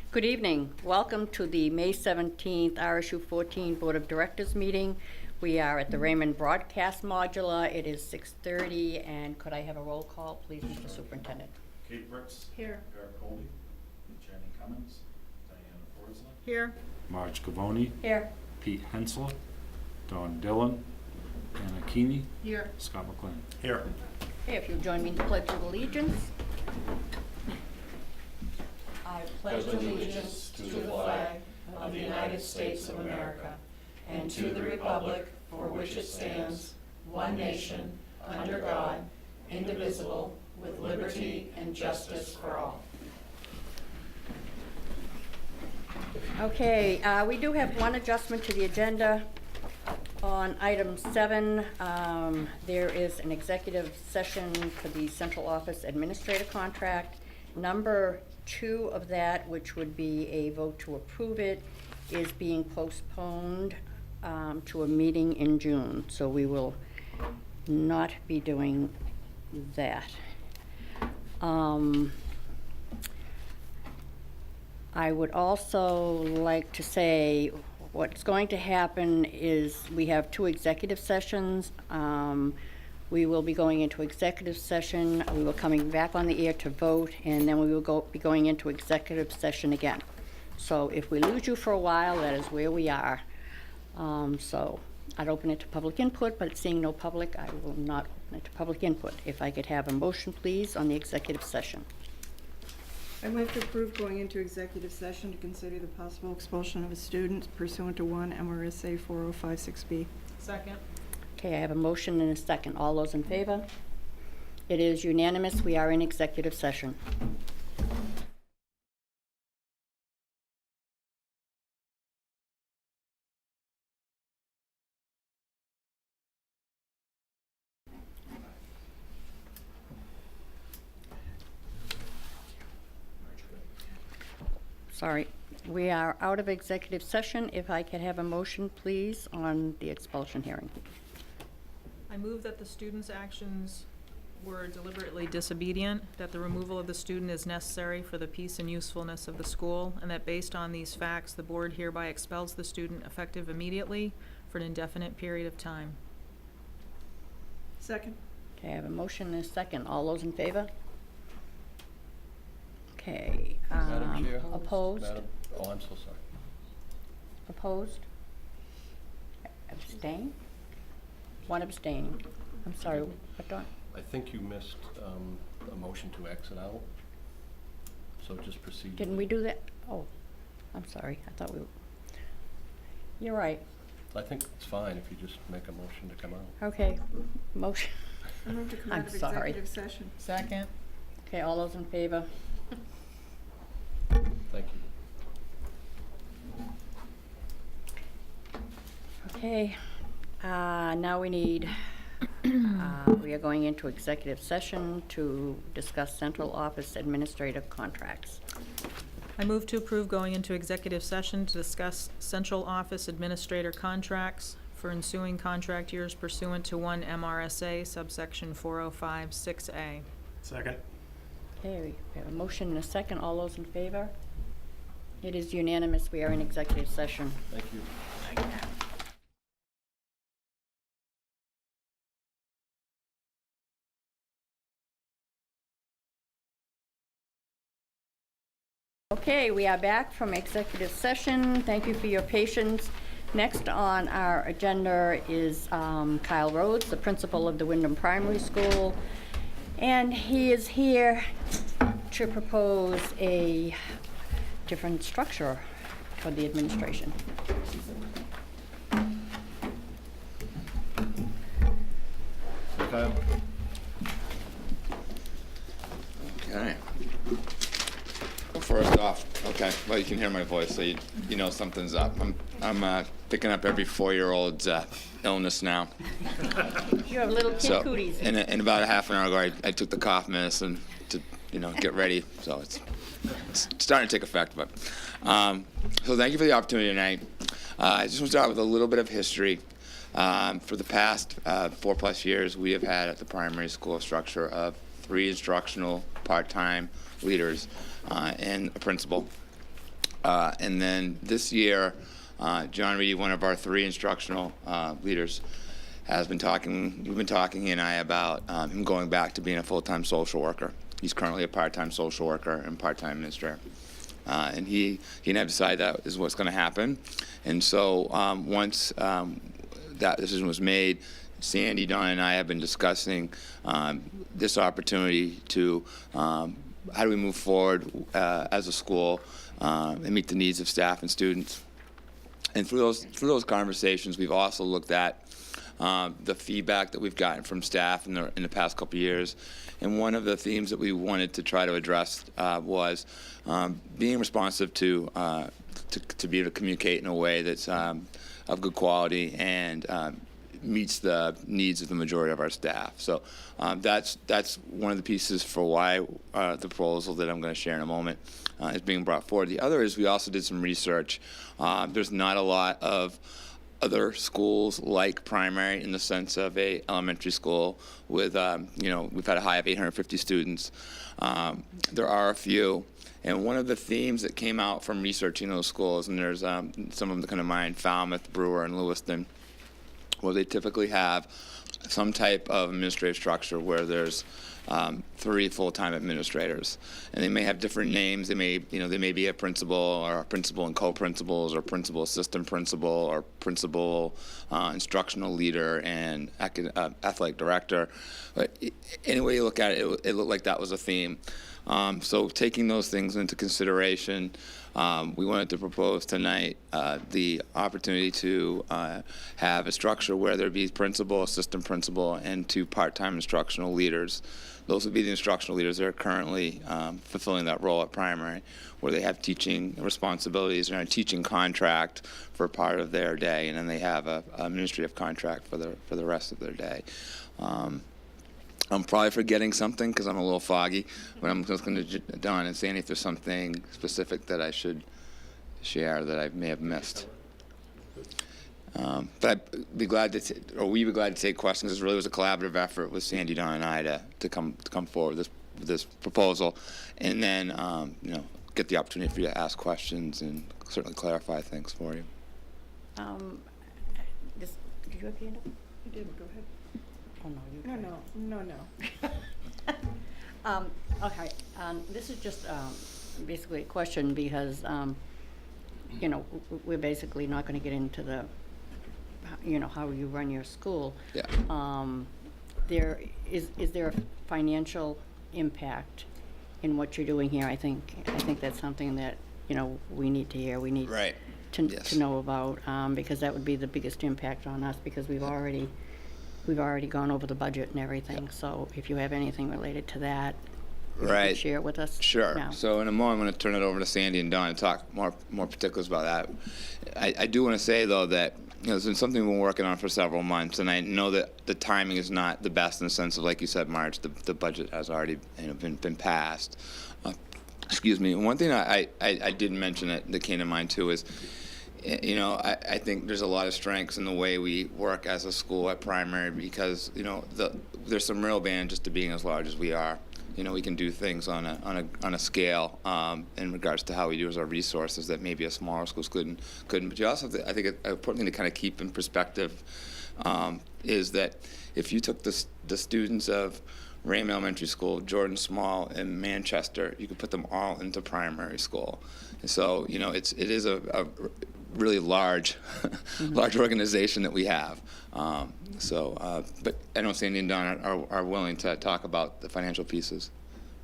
Good evening. Welcome to the May 17th RSU 14 Board of Directors meeting. We are at the Raymond Broadcast Modular. It is 6:30, and could I have a roll call, please, Mr. Superintendent? Kate Brooks. Here. Eric Colby. Jenny Cummins. Diana Forsland. Here. Marge Cavoni, Here. Pete Hensler, Don Dillon, Anna Keeney, Here. Scott McLean. Here. Okay, if you'll join me in the Pledge of Allegiance. I pledge allegiance to the flag of the United States of America and to the republic for which it stands, one nation, under God, indivisible, with liberty and justice for all. Okay, we do have one adjustment to the agenda. On item 7, there is an executive session for the central office administrator contract. Number 2 of that, which would be a vote to approve it, is being postponed to a meeting in June. So we will not be doing that. I would also like to say what's going to happen is we have 2 executive sessions. We will be going into executive session. We will coming back on the air to vote, and then we will be going into executive session again. So if we lose you for a while, that is where we are. So I'd open it to public input, but seeing no public, I will not open it to public input. If I could have a motion, please, on the executive session. I move to approve going into executive session to consider the possible expulsion of a student pursuant to 1 MRSA 4056B. Second. Okay, I have a motion and a second. All those in favor? It is unanimous. We are in executive session. Sorry, we are out of executive session. If I could have a motion, please, on the expulsion hearing. I move that the student's actions were deliberately disobedient, that the removal of the student is necessary for the peace and usefulness of the school, and that based on these facts, the board hereby expels the student effective immediately for an indefinite period of time. Second. Okay, I have a motion and a second. All those in favor? Okay. Madam Chair? Opposed? Oh, I'm so sorry. Opposed? Abstain? One abstaining. I'm sorry, what, Don? I think you missed a motion to exit out, so just proceed. Didn't we do that? Oh, I'm sorry. I thought we were. You're right. I think it's fine if you just make a motion to come out. Okay, motion. I move to come I'm out of sorry. executive session. Second. Okay, all those in favor? Thank you. Okay, now we need, we are going into executive session to discuss central office administrative contracts. I move to approve going into executive session to discuss central office administrator contracts for ensuing contract years pursuant to 1 MRSA subsection 4056A. Second. Okay, we have a motion and a second. All those in favor? It is unanimous. We are in executive session. Thank you. Okay, we are back from executive session. Thank you for your patience. Next on our agenda is Kyle Rhodes, the principal of the Wyndham Primary School, and he is here to propose a different structure for the administration. Kyle? Okay. Well, first off, okay, well, you can hear my voice, so you know something's up. I'm picking up every 4-year-old's illness now. You have little kid So, cooties. in about a half an hour ago, I took the cough medicine to, get ready. So it's starting to take effect. But so thank you for the opportunity tonight. I just want to start with a little bit of history. For the past 4+ years, we have had at the primary school a structure of 3 instructional part-time leaders and a principal. And then this year, John Reedy, one of our 3 instructional leaders, has been talking, we've been talking, he and I, about him going back to being a full-time social worker. He's currently a part-time social worker and part-time administrator. And he and I decided that is what's going to happen. And so once that decision was made, Sandy, Don, and I have been discussing this opportunity to how do we move forward as a school and meet the needs of staff and students. And through those conversations, we've also looked at the feedback that we've gotten from staff in the past couple of years. And one of the themes that we wanted to try to address was being responsive to be able to communicate in a way that's of good quality and meets the needs of the majority of our staff. So that's one of the pieces for why the proposal that I'm going to share in a moment is being brought forward. The other is we also did some research. There's not a lot of other schools like primary in the sense of a elementary school with, we've had a high of 850 students. There are a few. And one of the themes that came out from researching those schools, and there's some of them that come to mind, Falmouth, Brewer, and Lewiston, well, they typically have some type of administrative structure where there's 3 full-time administrators, and they may have different names. They may be a principal or a principal and co-principals or principal assistant principal or principal instructional leader and athletic director. But any way you look at it, it looked like that was a theme. So taking those things into consideration, we wanted to propose tonight the opportunity to have a structure where there be principal, assistant principal, and 2 part-time instructional leaders. Those would be the instructional leaders that are currently fulfilling that role at primary, where they have teaching responsibilities and a teaching contract for part of their day, and then they have an administrative contract for the rest of their day. I'm probably forgetting something because I'm a little foggy, but I'm just going to Don and Sandy if there's something specific that I should share that I may have missed. But I'd be glad to, we'd be glad to take questions. This really was a collaborative effort with Sandy, Don, and I to come forward with this proposal, and then get the opportunity for you to ask questions and certainly clarify things for you. Did you have your hand up? You did, go ahead. Oh, no, you No. Okay, this is just basically a question because, we're basically not going to get into the, how you run your school. Yeah. Is there a financial impact in what you're doing here? I think that's something that, we need to hear. We need Right. to know about because that would be the biggest impact on us because we've already gone over the budget and everything. Yep. So if you have anything related to that, you Right. could share it with us. Sure. now. So in a moment, I'm going to turn it over to Sandy and Don and talk more particulars about that. I do want to say, though, that it's been something we've been working on for several months, and I know that the timing is not the best in the sense of, like you said, March, the budget has already been passed. Excuse me. One thing I didn't mention that came to mind, too, is I think there's a lot of strengths in the way we work as a school at primary because, there's some real advantages to being as large as we are. We can do things on a scale in regards to how we use our resources that maybe a smaller schools couldn't. But you also have to, I think, an important thing to kind of keep in perspective is that if you took the students of Raymond Elementary School, Jordan Small, and Manchester, you could put them all into primary school. And so, it is a really large organization that we have. But I know Sandy and Don are willing to talk about the financial pieces.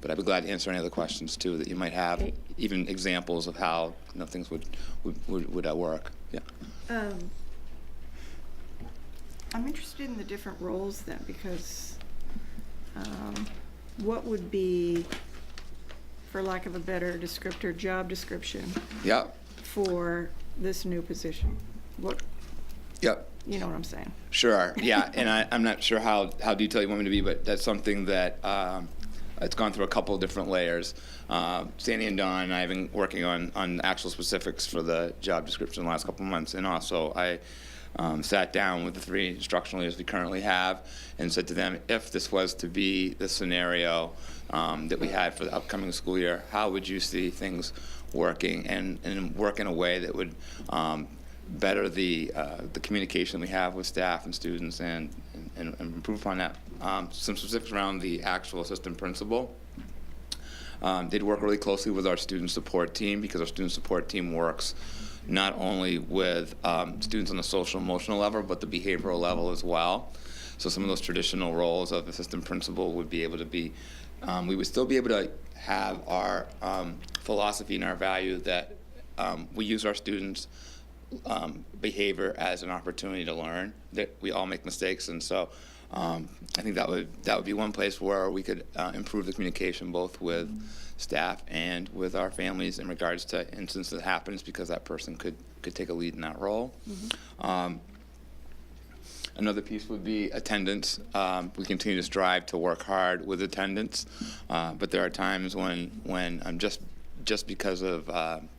But I'd be glad to answer any other questions too that you might have, Okay. even examples of how things would work. Yeah. I'm interested in the different roles then because what would be, for lack of a better descriptor, job description Yep. for this new position? Yep. You know what I'm saying? Sure. Yeah. And I'm not sure how detailed you want me to be, but that's something that it's gone through a couple of different layers. Sandy and Don and I have been working on actual specifics for the job description the last couple of months, and also I sat down with the 3 instructional leaders we currently have and said to them, if this was to be the scenario that we had for the upcoming school year, how would you see things working and work in a way that would better the communication we have with staff and students and improve upon that. Some specifics around the actual assistant principal. They'd work really closely with our student support team, because our student support team works not only with students on the social emotional level, but the behavioral level as well. So some of those traditional roles of assistant principal would be able to be, we would still be able to have our philosophy and our value that we use our students' behavior as an opportunity to learn. That we all make mistakes, and so I think that would be one place where we could improve the communication both with staff and with our families in regards to incidents that happens, because that person could take a lead in that role. Another piece would be attendance. We continue to strive to work hard with attendance, but there are times when just because of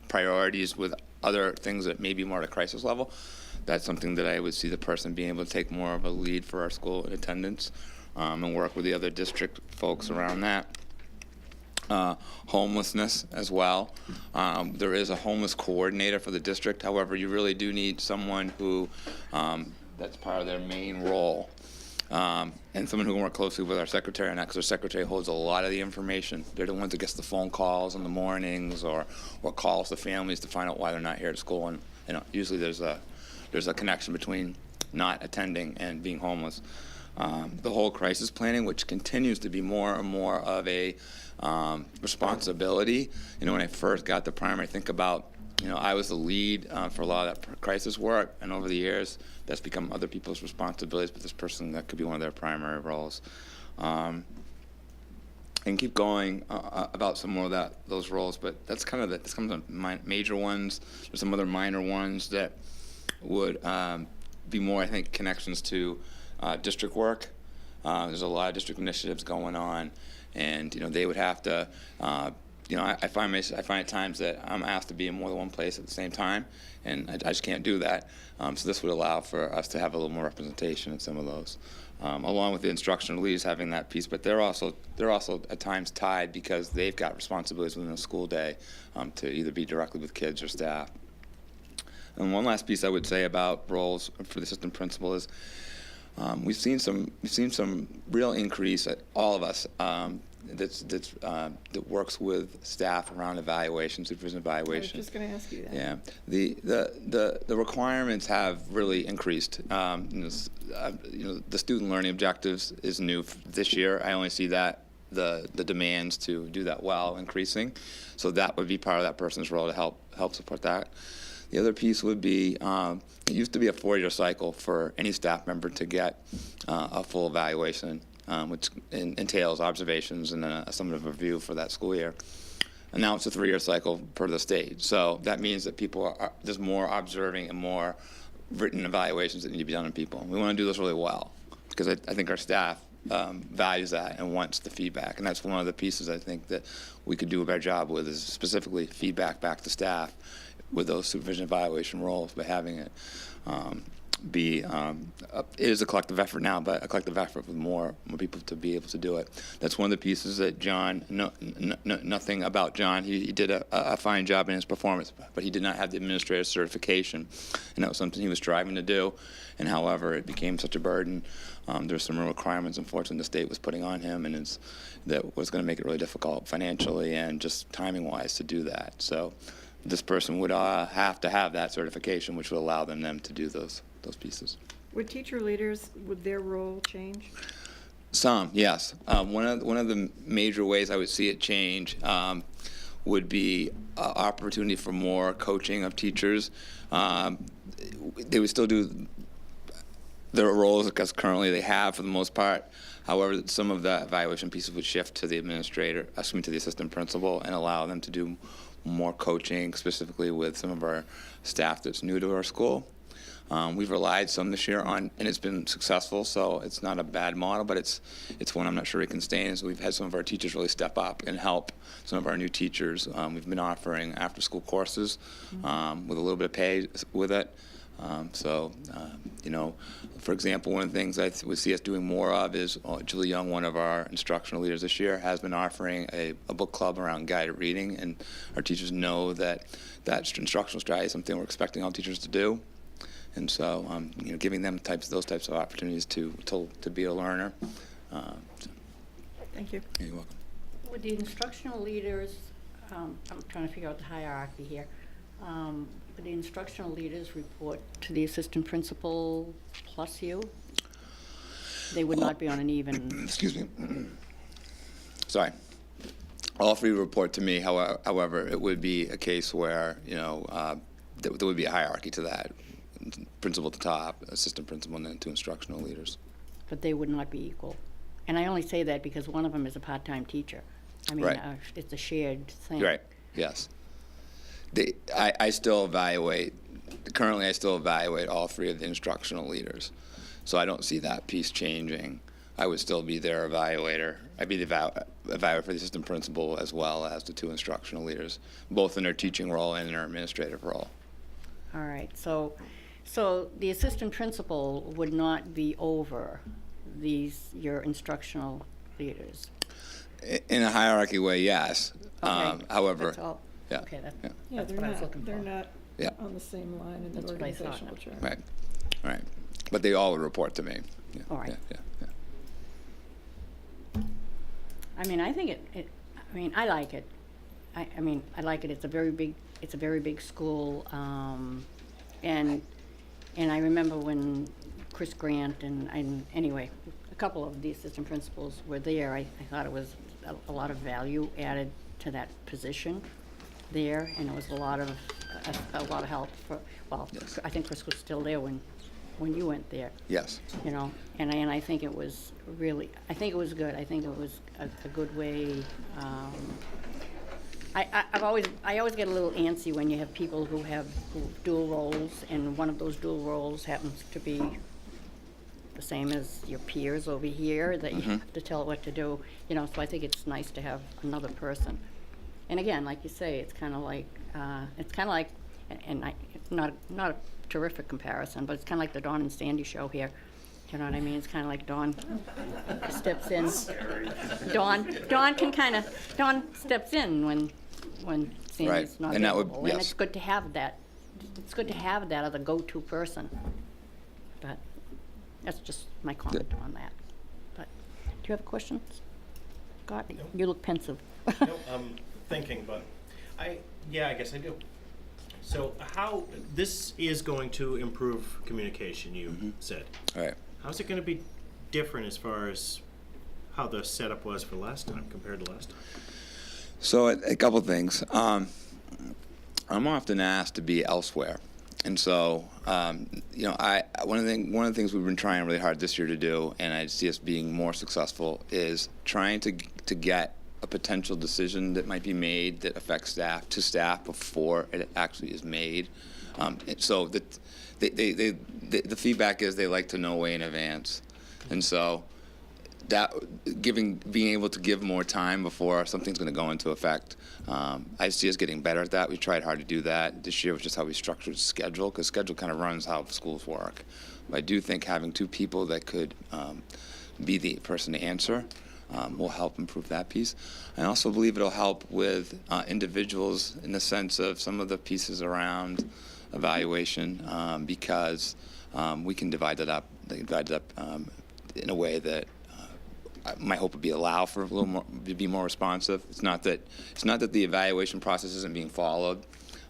priorities with other things that may be more at a crisis level, that's something that I would see the person being able to take more of a lead for our school in attendance, and work with the other district folks around that. Homelessness as well. There is a homeless coordinator for the district. However, you really do need someone who that's part of their main role, and someone who can work closely with our secretary on that, because our secretary holds a lot of the information. They're the ones that gets the phone calls in the mornings or calls the families to find out why they're not here at school. And usually there's a connection between not attending and being homeless. The whole crisis planning, which continues to be more and more of a responsibility. When I first got the primary, think about, I was the lead for a lot of that crisis work, and over the years, that's become other people's responsibilities, but this person, that could be one of their primary roles. And keep going about some more of those roles, but that's kind of the major ones. There's some other minor ones that would be more, I think, connections to district work. There's a lot of district initiatives going on, and they would have to. I find at times that I'm asked to be in more than one place at the same time, and I just can't do that. So this would allow for us to have a little more representation in some of those, along with the instructional leaders having that piece. But they're also at times tied, because they've got responsibilities within the school day to either be directly with kids or staff. And one last piece I would say about roles for the assistant principal is we've seen some real increase at all of us that works with staff around evaluation, supervision evaluation. I was just going to ask you that. Yeah, the requirements have really increased. The student learning objectives is new this year. I only see that the demands to do that well increasing, so that would be part of that person's role to help support that. The other piece would be, it used to be a 4-year cycle for any staff member to get a full evaluation, which entails observations and then a summative review for that school year. And now it's a 3-year cycle per the state. So that means that there's more observing and more written evaluations that need to be done on people. We want to do this really well, because I think our staff values that and wants the feedback. And that's one of the pieces I think that we could do a better job with, is specifically feedback back to staff with those supervision evaluation roles, by having it it is a collective effort now, but a collective effort with more people to be able to do it. That's one of the pieces that John, nothing about John, he did a fine job in his performance, but he did not have the administrator certification, and that was something he was striving to do, and however it became such a burden. There's some real requirements, unfortunately, the state was putting on him, and that was going to make it really difficult financially and just timing-wise to do that. So this person would have to have that certification, which would allow them to do those pieces. Would teacher leaders, would their role change? Some, yes. One of the major ways I would see it change would be opportunity for more coaching of teachers. They would still do their roles, because currently they have for the most part. However, some of the evaluation pieces would shift to the to the assistant principal, and allow them to do more coaching, specifically with some of our staff that's new to our school. We've relied some this year on, and it's been successful, so it's not a bad model, but it's one I'm not sure we can sustain. So we've had some of our teachers really step up and help some of our new teachers. We've been offering after-school courses with a little bit of pay with it. You know, for example, one of the things I would see us doing more of is Julie Young, one of our instructional leaders this year, has been offering a book club around guided reading, and our teachers know that instructional strategy is something we're expecting all teachers to do. And so, you know, giving them those types of opportunities to be a learner. Thank you. You're welcome. With the instructional leaders, I'm trying to figure out the hierarchy here. Would the instructional leaders report to the assistant principal plus you? They would not be on an even. Excuse me. Sorry. All three report to me. However, it would be a case where, you know, there would be a hierarchy to that. Principal at the top, assistant principal, and then 2 instructional leaders. But they would not be equal. And I only say that because one of them is a part-time teacher. I mean, Right. It's a shared thing. Right. Yes. I still evaluate. Currently, I still evaluate all 3 of the instructional leaders, so I don't see that piece changing. I would still be their evaluator. I'd be the evaluator for the assistant principal as well as the 2 instructional leaders, both in their teaching role and in their administrative role. All right, so the assistant principal would not be over your instructional leaders? In a hierarchy way, yes. Okay, However, that's all. yeah. Okay, Yeah, that's what I was looking they're for. not Yeah. on the same line in the That's what I thought. organizational chart. Right, right. But they all would report to me. Yeah. All right. Yeah. I mean, I think I like it. I mean, I like it. It's a very big school. And I remember when Chris Grant and anyway, a couple of the assistant principals were there. I thought it was a lot of value added to that position there, and it was a lot of help for. Well, Yes. I think Chris was still there when you went there. Yes. You know, and I think it was really. I think it was good. I think it was a good way. I always get a little antsy when you have people who have dual roles, and one of those dual roles happens to be the same as your peers over here that you have to tell what to do. You know, so I think it's nice to have another person. And again, like you say, it's kind of like, it's not a terrific comparison, but it's kind of like the Dawn and Sandy show here. You know what I mean? It's kind of like Dawn steps in. Dawn steps in when Sandy's Right, not and that would- available. And yes. it's good to have that. It's good to have that other go-to person. But that's just my comment on that. But do you have questions, Scott? No. You look pensive. No, I'm thinking, but I guess I do. So this is going to improve communication, you said. All right. How's it going to be different as far as how the setup was for last time compared to last time? So a couple things. I'm often asked to be elsewhere, and so you know, one of the things we've been trying really hard this year to do, and I see us being more successful, is trying to get a potential decision that might be made that affects staff before it actually is made. So the feedback is they like to know way in advance, and so being able to give more time before something's going to go into effect. I see us getting better at that. We tried hard to do that. This year was just how we structured the schedule, because schedule kind of runs how schools work. But I do think having 2 people that could be the person to answer will help improve that piece. I also believe it'll help with individuals in the sense of some of the pieces around evaluation, because we can divide it up in a way that my hope would be allow for a little more, to be more responsive. It's not that the evaluation process isn't being followed.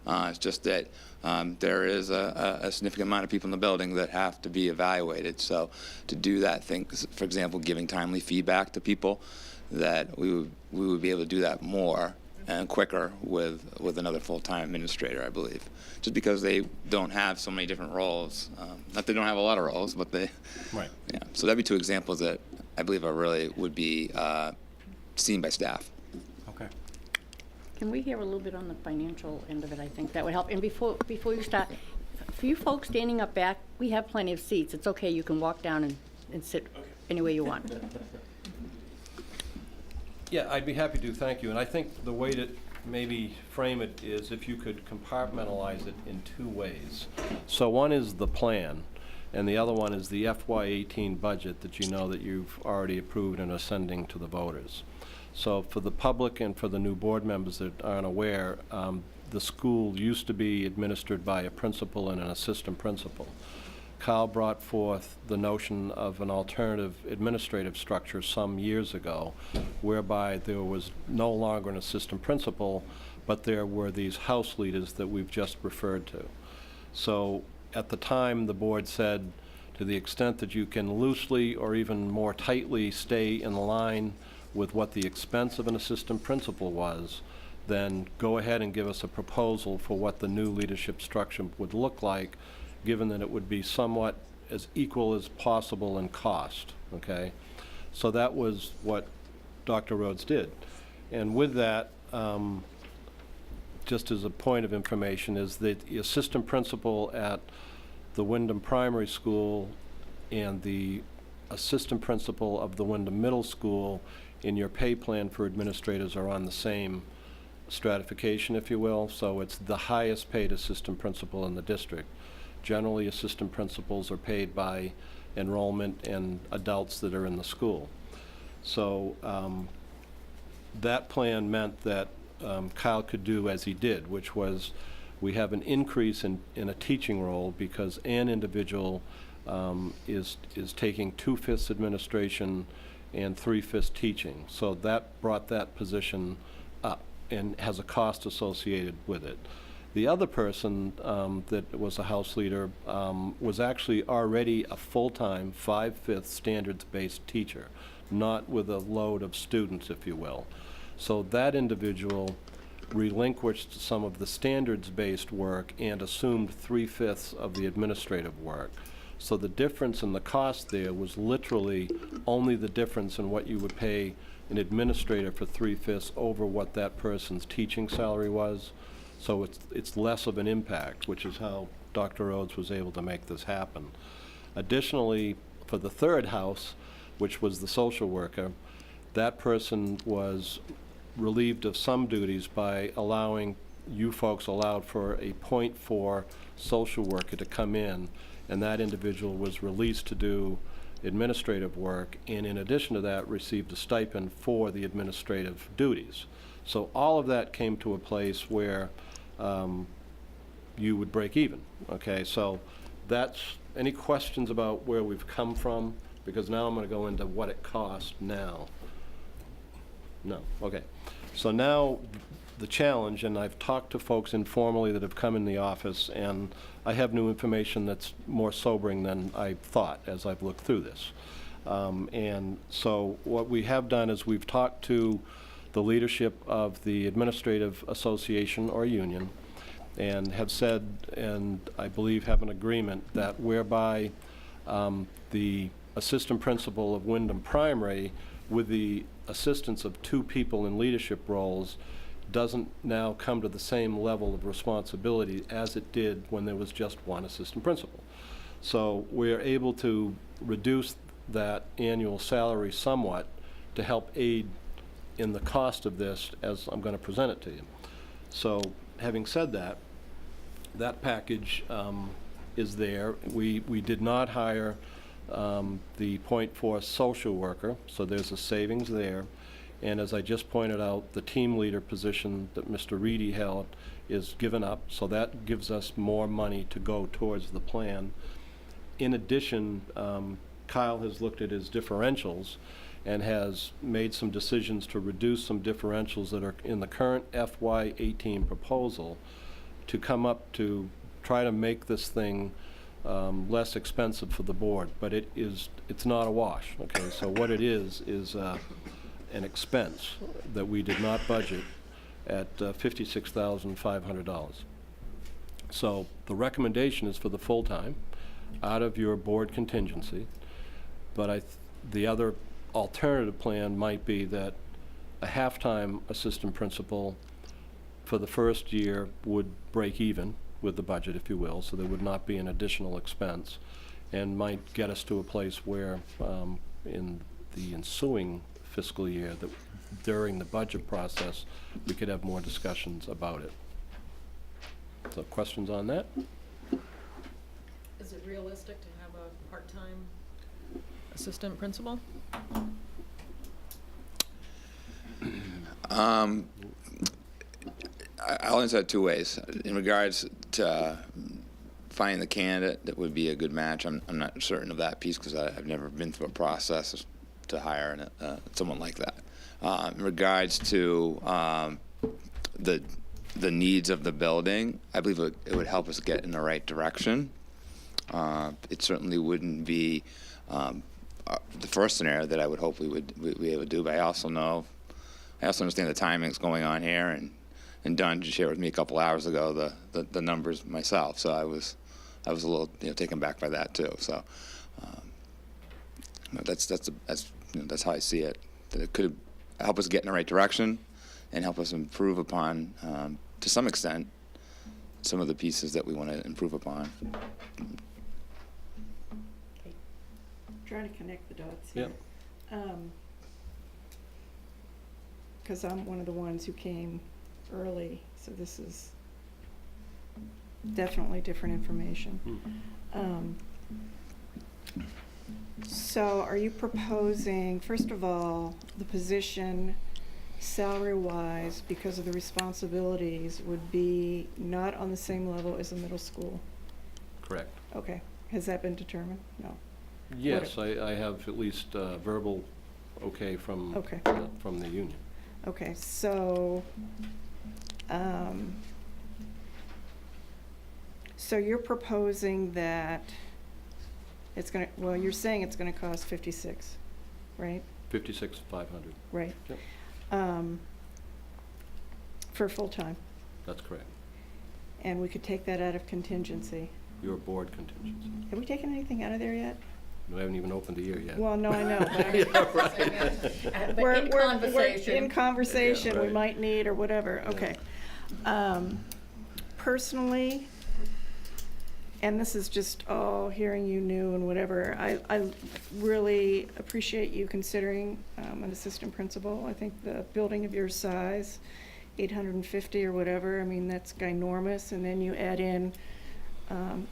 It's just that there is a significant amount of people in the building that have to be evaluated. So to do that thing, for example, giving timely feedback to people, that we would be able to do that more and quicker with another full-time administrator, I believe. Just because they don't have so many different roles. Not they don't have a lot of roles, but they. Right. Yeah. So that'd be 2 examples that I believe are really would be seen by staff. Okay. Can we hear a little bit on the financial end of it? I think that would help. And before you start, for you folks standing up back, we have plenty of seats. It's okay. You can walk down and sit any way you want. Yeah, I'd be happy to, thank you. And I think the way that maybe frame it is if you could compartmentalize it in two ways. So one is the plan, and the other one is the FY18 budget that you know that you've already approved and are sending to the voters. So for the public and for the new board members that aren't aware, the school used to be administered by a principal and an assistant principal. Kyle brought forth the notion of an alternative administrative structure some years ago, whereby there was no longer an assistant principal, but there were these house leaders that we've just referred to. So at the time, the board said, to the extent that you can loosely or even more tightly stay in line with what the expense of an assistant principal was, then go ahead and give us a proposal for what the new leadership structure would look like, given that it would be somewhat as equal as possible in cost, okay? So that was what Dr. Rhodes did. And with that, just as a point of information, is that the assistant principal at the Wyndham Primary School and the assistant principal of the Wyndham Middle School in your pay plan for administrators are on the same stratification, if you will. So it's the highest paid assistant principal in the district. Generally, assistant principals are paid by enrollment and adults that are in the school. So that plan meant that Kyle could do as he did, which was we have an increase in a teaching role because an individual is taking 2/5 administration and 3/5 teaching. So that brought that position up and has a cost associated with it. The other person that was a house leader was actually already a full-time 5/5 standards-based teacher, not with a load of students, if you will. So that individual relinquished some of the standards-based work and assumed 3/5 of the administrative work. So the difference in the cost there was literally only the difference in what you would pay an administrator for 3/5 over what that person's teaching salary was. So it's less of an impact, which is how Dr. Rhodes was able to make this happen. Additionally, for the third house, which was the social worker, that person was relieved of some duties by allowing, you folks allowed for a .4 social worker to come in, and that individual was released to do administrative work, and in addition to that, received a stipend for the administrative duties. So all of that came to a place where you would break even, okay? So that's, any questions about where we've come from? Because now I'm gonna go into what it costs now. No, okay. So now the challenge, and I've talked to folks informally that have come in the office, and I have new information that's more sobering than I thought as I've looked through this. And so what we have done is we've talked to the leadership of the Administrative Association or union, and have said, and I believe have an agreement, that whereby the assistant principal of Wyndham Primary, with the assistance of 2 people in leadership roles, doesn't now come to the same level of responsibility as it did when there was just 1 assistant principal. So we're able to reduce that annual salary somewhat to help aid in the cost of this as I'm going to present it to you. So having said that, that package is there. We did not hire the .4 social worker, so there's a savings there. And as I just pointed out, the team leader position that Mr. Reedy held is given up, so that gives us more money to go towards the plan. In addition, Kyle has looked at his differentials and has made some decisions to reduce some differentials that are in the current FY18 proposal to come up to try to make this thing less expensive for the board, but it's not a wash, okay? So what it is an expense that we did not budget at $56,500. So the recommendation is for the full-time out of your board contingency, but the other alternative plan might be that a half-time assistant principal for the first year would break even with the budget, if you will, so there would not be an additional expense, and might get us to a place where in the ensuing fiscal year that during the budget process, we could have more discussions about it. So questions on that? Is it realistic to have a part-time assistant principal? I'll answer that two ways. In regards to finding the candidate that would be a good match, I'm not certain of that piece because I've never been through a process to hire someone like that. In regards to the needs of the building, I believe it would help us get in the right direction. It certainly wouldn't be the first scenario that I would hope we'd be able to do, but I also understand the timing's going on here, and Don just shared with me a couple hours ago the numbers myself, so I was a little taken back by that too. So that's how I see it. That it could help us get in the right direction and help us improve upon, to some extent, some of the pieces that we want to improve upon. Trying to connect the dots here. Yep. Because I'm one of the ones who came early, so this is definitely different information. So are you proposing, first of all, the position salary-wise, because of the responsibilities, would be not on the same level as the middle school? Correct. Okay. Has that been determined? No. Yes, I have at least verbal okay from Okay. From the union. Okay, so, so you're proposing that it's gonna, well, you're saying it's gonna cost 56, right? 56,500. Right. Yep. For full-time, That's correct. and we could take that out of contingency. Your board contingency. Have we taken anything out of there yet? We haven't even opened the year yet. Well, no, I know, but But we're in conversation. in conversation, Yeah, we right. might need, or whatever, okay. Personally, and this is just all hearing you new and whatever, I really appreciate you considering an assistant principal. I think the building of your size, 850 or whatever, I mean, that's ginormous, and then you add in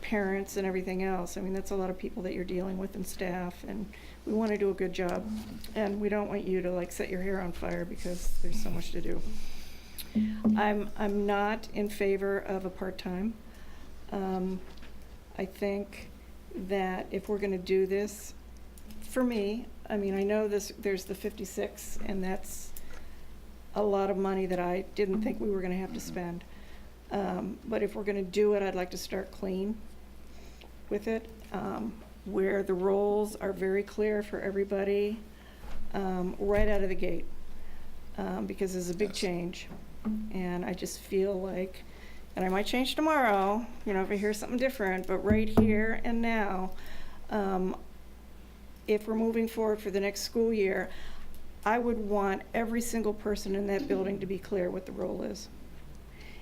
parents and everything else. I mean, that's a lot of people that you're dealing with and staff, and we want to do a good job. And we don't want you to like set your hair on fire because there's so much to do. I'm not in favor of a part-time. I think that if we're going to do this, for me, I mean, I know there's the 56, and that's a lot of money that I didn't think we were going to have to spend. But if we're going to do it, I'd like to start clean with it, where the roles are very clear for everybody right out of the gate, because there's a big change. And I just feel like, and I might change tomorrow, if I hear something different, but right here and now, if we're moving forward for the next school year, I would want every single person in that building to be clear what the role is.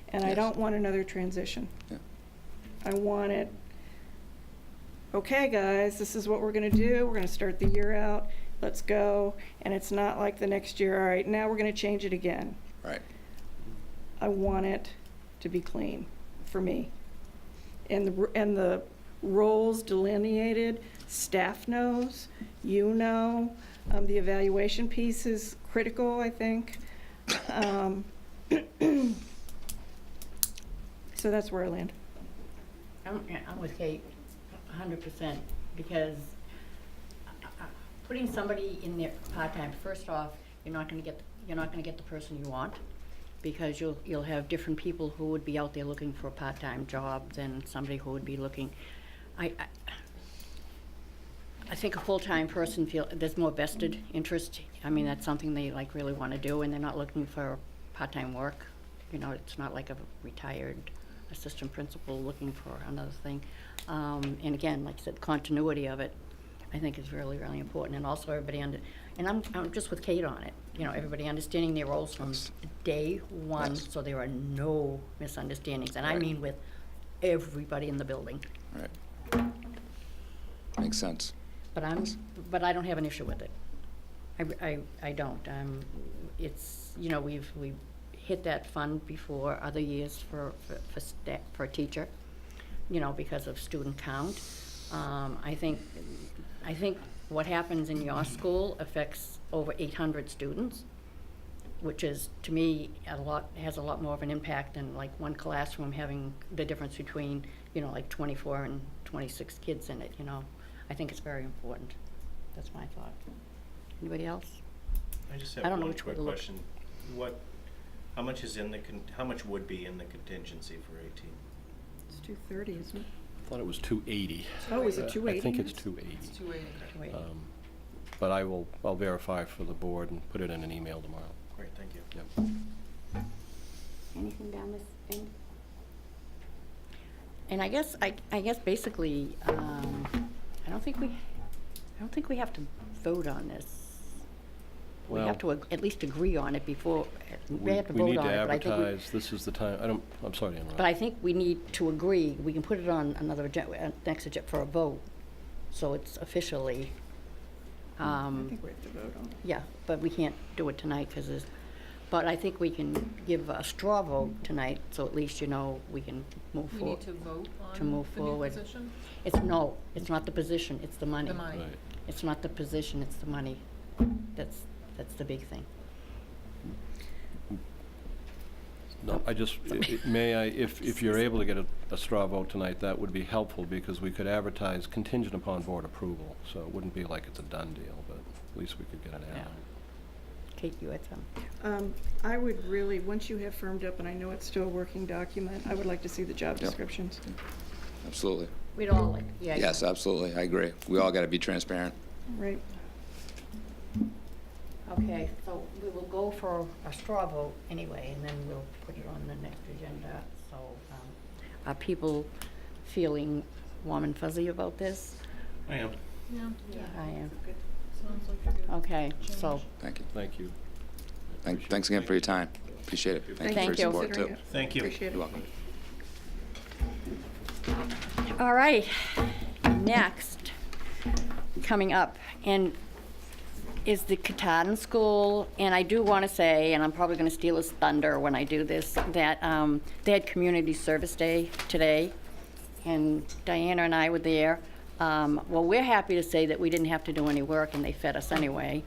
And I Yes. don't want another transition. Yeah. I want it, okay, guys, this is what we're gonna do. We're gonna start the year out. Let's go. And it's not like the next year, all right, now we're gonna change it again. Right. I want it to be clean for me. And the roles delineated, staff knows, you know, the evaluation piece is critical, I think. So that's where I land. I'm with Kate 100%, because putting somebody in there part-time, first off, you're not gonna get the person you want, because you'll have different people who would be out there looking for a part-time job than somebody who would be looking. I think a full-time person there's more vested interest. I mean, that's something they like really wanna do, and they're not looking for part-time work. It's not like a retired assistant principal looking for another thing. And again, like I said, continuity of it, I think is really, really important. And also everybody and I'm just with Kate on it. Everybody understanding their roles from day one, Yes. so there are no misunderstandings. And I Right. mean with everybody in the building. Right. Makes sense. But I don't have an issue with it. I don't. It's, you know, we've hit that fund before other years for a teacher, you know, because of student count. I think what happens in your school affects over 800 students, which is, to me, has a lot more of an impact than like one classroom having the difference between, you know, like 24 and 26 kids in it, you know. I think it's very important. That's my thought. Anybody else? I just I have don't know one which way quick to look. question. How much is how much would be in the contingency for 18? It's 230, isn't it? I thought it was 280. Oh, is it 280? I think it's 280. It's 280. Wait. But I'll verify for the board and put it in an email tomorrow. Great, thank you. Yep. Anything down this end? And I guess basically, I don't think we have to vote on this. We have to at least agree on it before, we have to vote on it, but I think We need to advertise, this is the time, I'm sorry to interrupt. but I think we need to agree, we can put it on another next agenda for a vote, so it's officially, I think we have to vote on it. yeah, but we can't do it tonight, but I think we can give a straw vote tonight, so at least, you know, we can move We forward. need to vote on To move the new forward. position? It's not the position, it's the money. The money. Right. It's not the position, it's the money. That's the big thing. No, if you're able to get a straw vote tonight, that would be helpful, because we could advertise contingent upon board approval, so it wouldn't be like it's a done deal, but at least we could get an ad. Yeah. Kate, you had some? I would really, once you have firmed up, and I know it's still a working document, I would like to see the job Yep. descriptions. Absolutely. We'd all like, yeah. Yes, absolutely. I agree. We all got to be transparent. Right. Okay, so we will go for a straw vote anyway, and then we'll put it on the next agenda. So, are people feeling warm and fuzzy about this? I am. Yeah, I am. sounds like a good Okay, so, change. Thank you. Thank you. Thanks again for your time. Appreciate it. Thank you Thank for your you. support, Considering too. it. Thank you. Appreciate it. You're welcome. all right, next, coming up, and is the Katahdin School, and I do want to say, and I'm probably going to steal his thunder when I do this, that they had Community Service Day today, and Diana and I were there. Well, we're happy to say that we didn't have to do any work, and they fed us anyway.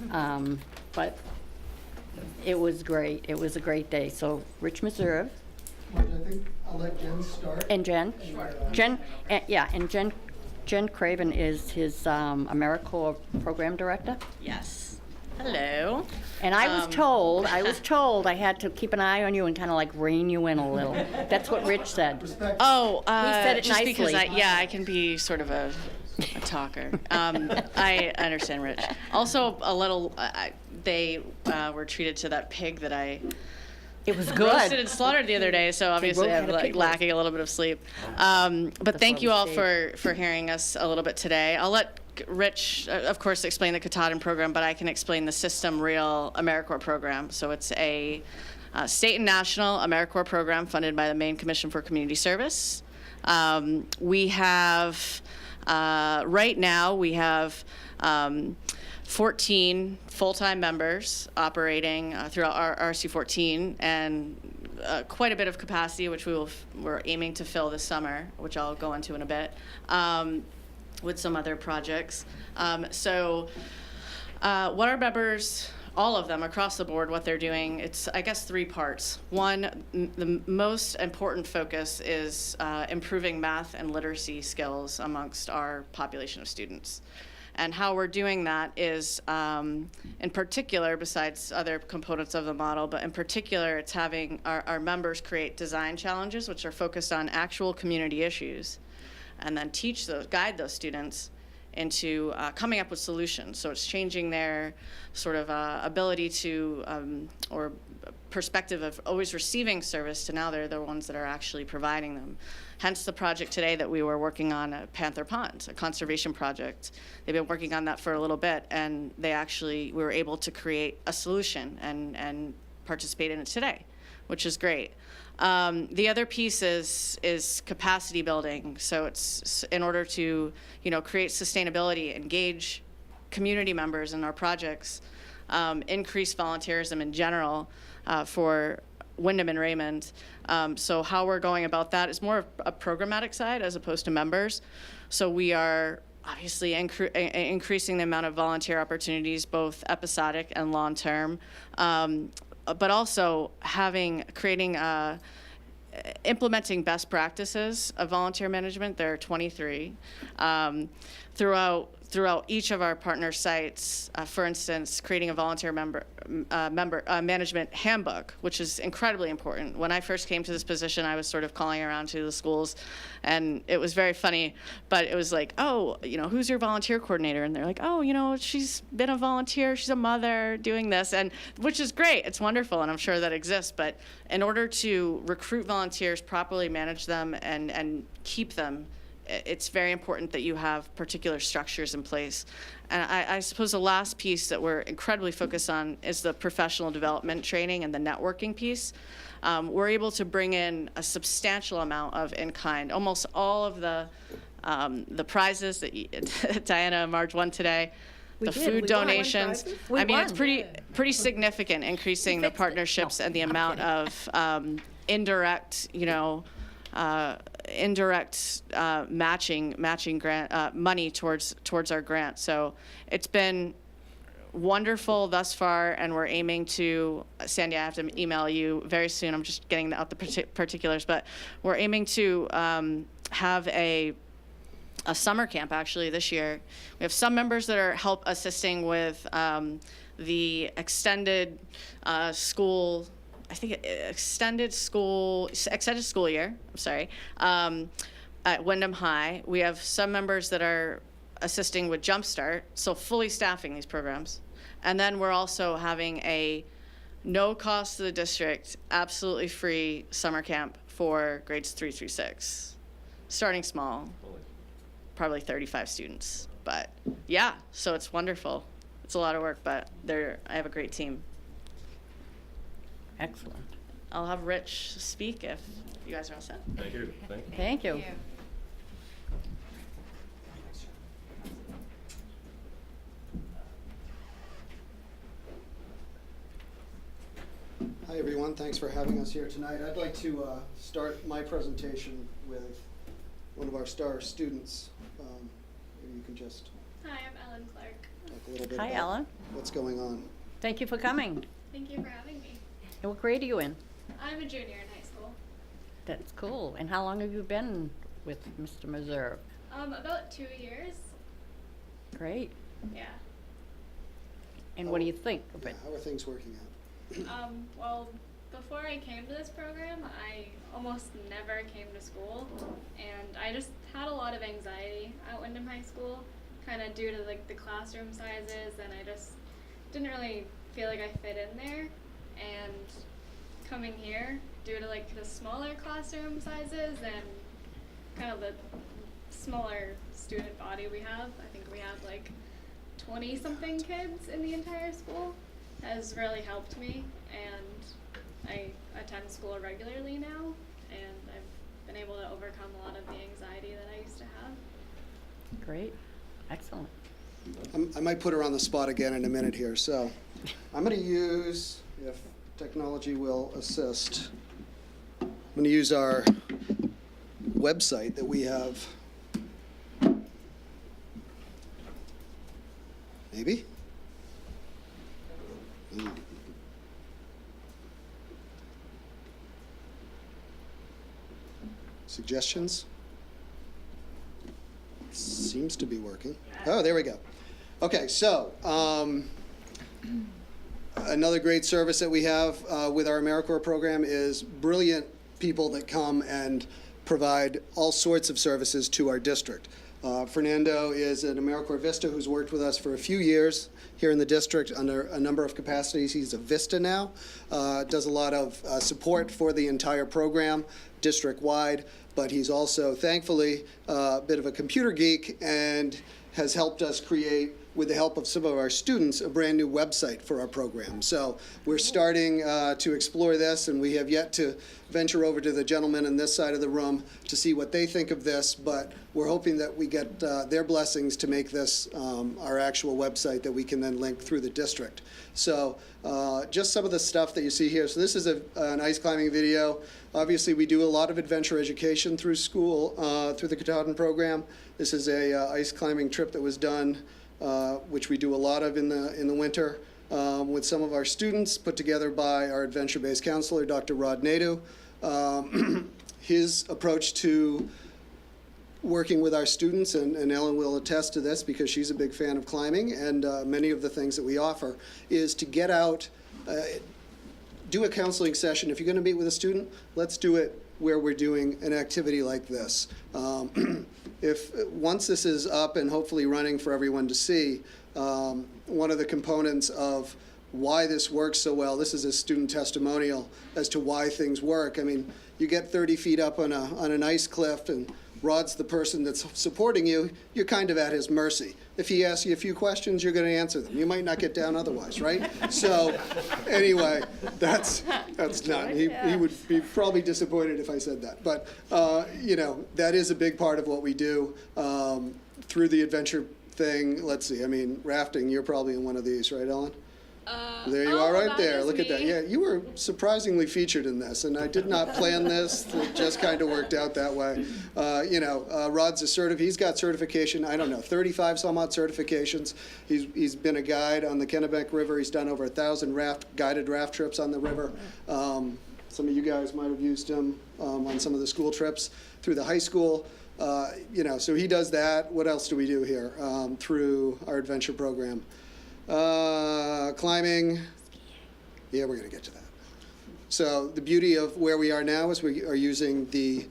But it was great. It was a great day. So, Rich Meserve. I think I'll let Jen start. And Jen? Jen Craven is his AmeriCorps Program Director. Yes. Hello. And I was told I had to keep an eye on you and kind of like rein you in a little. That's what Rich said. Oh, said it just because nicely. I can be sort of a talker. I understand, Rich. Also, a little, they were treated to that pig that I It was roasted good. and slaughtered the other day, so obviously I'm had a pig lacking a little bit of sleep. But That's thank why you we all stayed. for hearing us a little bit today. I'll let Rich, of course, explain the Katahdin program, but I can explain the System Real AmeriCorps program. So it's a state and national AmeriCorps program funded by the Maine Commission for Community Service. We have, right now, we have 14 full-time members operating throughout our RC14, and quite a bit of capacity, which we're aiming to fill this summer, which I'll go into in a bit, with some other projects. So what our members, all of them across the board, what they're doing, it's, I guess, three parts. One, the most important focus is improving math and literacy skills amongst our population of students. And how we're doing that is, in particular, besides other components of the model, but in particular, it's having our members create design challenges, which are focused on actual community issues, and then guide those students into coming up with solutions. So it's changing their sort of ability to, or perspective of always receiving service to now they're the ones that are actually providing them. Hence the project today that we were working on at Panther Pond, a conservation project. They've been working on that for a little bit, and we were able to create a solution and participate in it today, which is great. The other piece is capacity building. So it's in order to, create sustainability, engage community members and our projects, increase volunteerism in general for Wyndham and Raymond. So how we're going about that is more of a programmatic side as opposed to members. So we are obviously increasing the amount of volunteer opportunities, both episodic and long-term, but also creating implementing best practices of volunteer management. There are 23 throughout each of our partner sites. For instance, creating a volunteer management handbook, which is incredibly important. When I first came to this position, I was sort of calling around to the schools, and it was very funny. But it was like, oh, who's your volunteer coordinator? And they're like, oh, she's been a volunteer, she's a mother doing this, and which is great. It's wonderful, and I'm sure that exists. But in order to recruit volunteers, properly manage them, and keep them, it's very important that you have particular structures in place. And I suppose the last piece that we're incredibly focused on is the professional development training and the networking piece. We're able to bring in a substantial amount of in-kind. Almost all of the prizes that Diana and Marge won today, the food donations. I mean, it's pretty significant, increasing the partnerships and the amount of indirect matching grant money towards our grant. So it's been wonderful thus far, and we're aiming to, Sandy, I have to email you very soon. I'm just getting out the particulars, but we're aiming to have a summer camp actually this year. We have some members that are assisting with the extended school. I think extended school year, I'm sorry, at Wyndham High. We have some members that are assisting with Jumpstart, so fully staffing these programs. And then we're also having a no cost to the district, absolutely free summer camp for grades 3 through 6. Starting small, probably 35 students. But yeah, so it's wonderful. It's a lot of work, but I have a great team. Excellent. I'll have Rich speak if you guys are all set. Thank you. Thank you. Hi, everyone. Thanks for having us here tonight. I'd like to start my presentation with one of our star students. Maybe you can just Hi, I'm Ellen Clark. talk a little bit Hi, about Ellen. what's going on. Thank you for coming. Thank you for having me. And what grade are you in? I'm a junior in high school. That's cool. And how long have you been with Mr. Meserve? About 2 years. Great. Yeah. And what do you think of Yeah, it? how are things working out? Well, before I came to this program, I almost never came to school, and I just had a lot of anxiety at Wyndham High School, kind of due to the classroom sizes, and I just didn't really feel like I fit in there. And coming here, due to the smaller classroom sizes and kind of the smaller student body we have, I think we have 20 something kids in the entire school, has really helped me, and I attend school regularly now, and I've been able to overcome a lot of the anxiety that I used to have. Great. Excellent. I might put her on the spot again in a minute here. So I'm going to use, if technology will assist, I'm going to use our website that we have. Maybe? Suggestions? Seems to be working. Oh, there we go. Okay, so another great service that we have with our AmeriCorps program is brilliant people that come and provide all sorts of services to our district. Fernando is an AmeriCorps Vista who's worked with us for a few years here in the district under a number of capacities. He's a Vista now, does a lot of support for the entire program district-wide, but he's also, thankfully, a bit of a computer geek and has helped us create, with the help of some of our students, a brand new website for our program. So we're starting to explore this, and we have yet to venture over to the gentlemen on this side of the room to see what they think of this, but we're hoping that we get their blessings to make this our actual website that we can then link through the district. So just some of the stuff that you see here. So this is an ice climbing video. Obviously, we do a lot of adventure education through school, through the Katahdin program. This is a ice climbing trip that was done, which we do a lot of in the winter, with some of our students, put together by our adventure-based counselor, Dr. Rod Nadu. His approach to working with our students, and Ellen will attest to this because she's a big fan of climbing, and many of the things that we offer, is to get out, do a counseling session. If you're going to meet with a student, let's do it where we're doing an activity like this. If once this is up and hopefully running for everyone to see, one of the components of why this works so well, this is a student testimonial as to why things work. I mean, you get 30 feet up on an ice cliff, and Rod's the person that's supporting you, you're kind of at his mercy. If he asks you a few questions, you're going to answer them. You might not get down otherwise, right? So anyway, that's not, he would be probably disappointed if I said that. But, you know, that is a big part of what we do through the adventure thing. Let's see, I mean, rafting, you're probably in one of these, right, Ellen? There you are right there. Look at that. Yeah, you were surprisingly featured in this, and I did not plan this. It just kind of worked out that way. You know, Rod's he's got certification, I don't know, 35 some odd certifications. He's been a guide on the Kennebec River. He's done over 1,000 guided raft trips on the river. Some of you guys might have used him on some of the school trips through the high school. You know, so he does that. What else do we do here through our adventure program? Climbing, yeah, we're going to get to that. So the beauty of where we are now is we are using the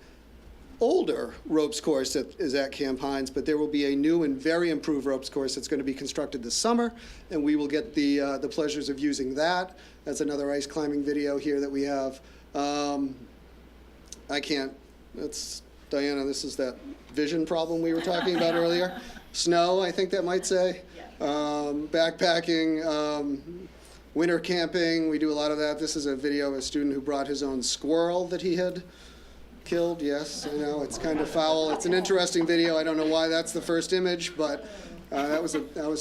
older ropes course that is at Camp Hines, but there will be a new and very improved ropes course that's going to be constructed this summer, and we will get the pleasures of using that. That's another ice climbing video here that we have. Diana, this is that vision problem we were talking about earlier. Snow, I think that might say. Backpacking, winter camping, we do a lot of that. This is a video of a student who brought his own squirrel that he had killed. Yes, I know, it's kind of foul. It's an interesting video. I don't know why that's the first image, but that was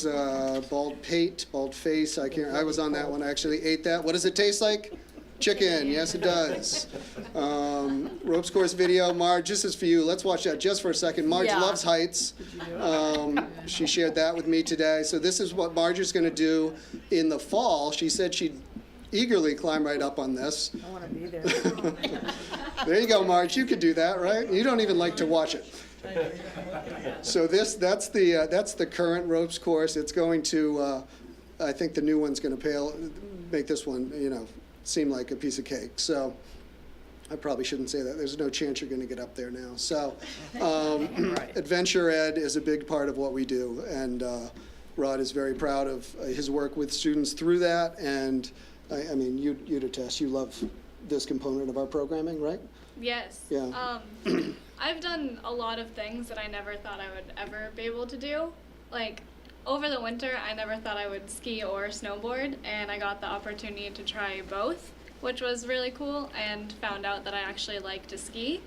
a bald face. I was on that one. I actually ate that. What does it taste like? Chicken. Yes, it does. Ropes course video. Marge, this is for you. Let's watch that just for a second. Marge loves heights. She shared that with me today. So this is what Marge is going to do in the fall. She said she'd eagerly climb right up on this. I want to be there. There you go, Marge. You could do that, right? You don't even like to watch it. So that's the current ropes course. It's going to, I think the new one's going to make this one, you know, seem like a piece of cake. So I probably shouldn't say that. There's no chance you're going to get up there now. So adventure ed is a big part of what we do, and Rod is very proud of his work with students through that. And I mean, you'd attest, you love this component of our programming, right? Yes. Yeah. I've done a lot of things that I never thought I would ever be able to do. Like, over the winter, I never thought I would ski or snowboard, and I got the opportunity to try both, which was really cool, and found out that I actually like to ski,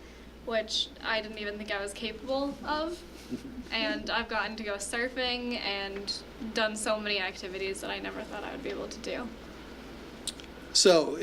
which I didn't even think I was capable of. And I've gotten to go surfing and done so many activities that I never thought I would be able to do. So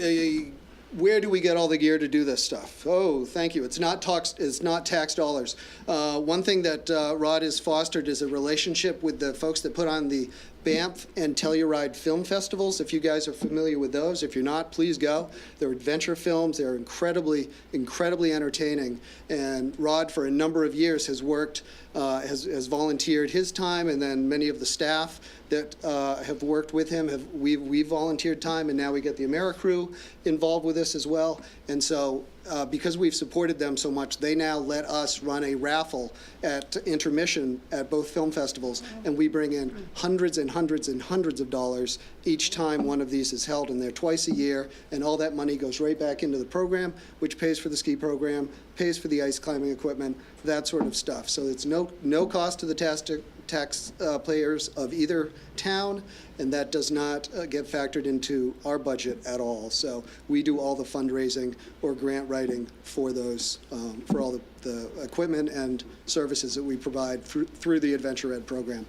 where do we get all the gear to do this stuff? Oh, thank you. It's not tax dollars. One thing that Rod has fostered is a relationship with the folks that put on the Banff and Telluride film festivals. If you guys are familiar with those, if you're not, please go. They're adventure films. They're incredibly entertaining. And Rod, for a number of years, has worked, has volunteered his time, and then many of the staff that have worked with him we've volunteered time, and now we get the AmeriCrew involved with this as well. And so because we've supported them so much, they now let us run a raffle at intermission at both film festivals, and we bring in hundreds and hundreds and hundreds of dollars each time one of these is held, and they're twice a year, and all that money goes right back into the program, which pays for the ski program, pays for the ice climbing equipment, that sort of stuff. So it's no cost to the taxpayers of either town, and that does not get factored into our budget at all. So we do all the fundraising or grant writing for those, for all the equipment and services that we provide through the Adventure Ed program.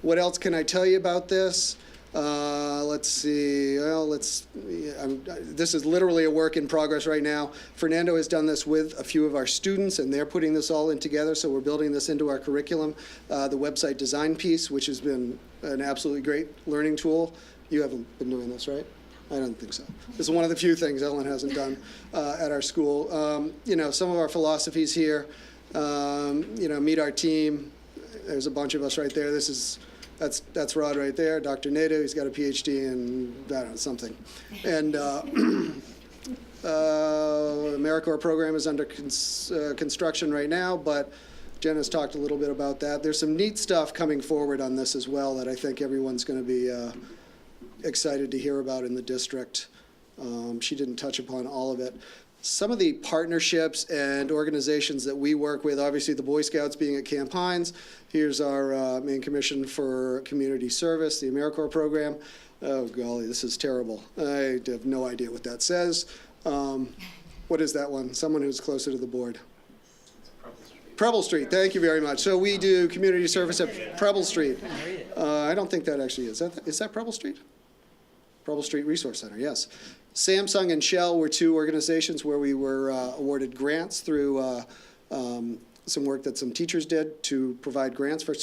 What else can I tell you about this? Let's see. Well, this is literally a work in progress right now. Fernando has done this with a few of our students, and they're putting this all in together, so we're building this into our curriculum. The website design piece, which has been an absolutely great learning tool. You haven't been doing this, right? I don't think so. This is one of the few things Ellen hasn't done at our school. You know, some of our philosophies here, you know, meet our team. There's a bunch of us right there. That's Rod right there, Dr. Nato. He's got a PhD in, I don't know, something. And AmeriCorps program is under construction right now, but Jen has talked a little bit about that. There's some neat stuff coming forward on this as well that I think everyone's going to be excited to hear about in the district. She didn't touch upon all of it. Some of the partnerships and organizations that we work with, obviously the Boy Scouts being at Camp Hines. Here's our main commission for community service, the AmeriCorps program. Oh, golly, this is terrible. I have no idea what that says. What is that one? Someone who's closer to the board. Preble Street, thank you very much. So we do community service at Preble Street. I don't think that actually is. Is that Preble Street? Preble Street Resource Center, yes. Samsung and Shell were two organizations where we were awarded grants through some work that some teachers did to provide grants for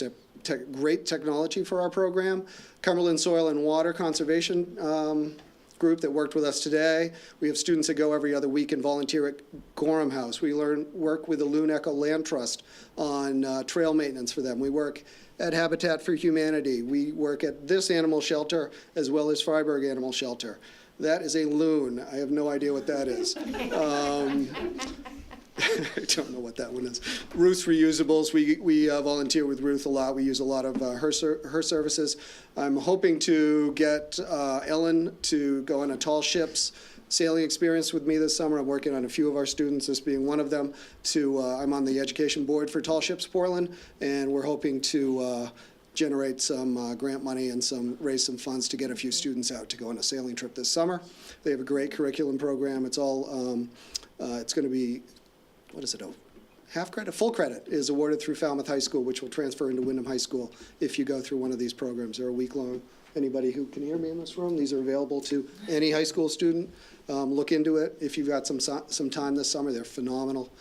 great technology for our program. Cumberland Soil and Water Conservation group that worked with us today. We have students that go every other week and volunteer at Gorham House. We work with the Loon Echo Land Trust on trail maintenance for them. We work at Habitat for Humanity. We work at this animal shelter as well as Freiburg Animal Shelter. That is a loon. I have no idea what that is. I don't know what that one is. Ruth's Reusables. We volunteer with Ruth a lot. We use a lot of her services. I'm hoping to get Ellen to go on a tall ships sailing experience with me this summer. I'm working on a few of our students, this being one of them. I'm on the education board for Tall Ships Portland, and we're hoping to generate some grant money and raise some funds to get a few students out to go on a sailing trip this summer. They have a great curriculum program. It's all, it's going to be, what is it, half credit? Full credit is awarded through Falmouth High School, which will transfer into Wyndham High School if you go through one of these programs. They're a week long. Anybody who can hear me in this room, these are available to any high school student. Look into it. If you've got some time this summer, they're phenomenal.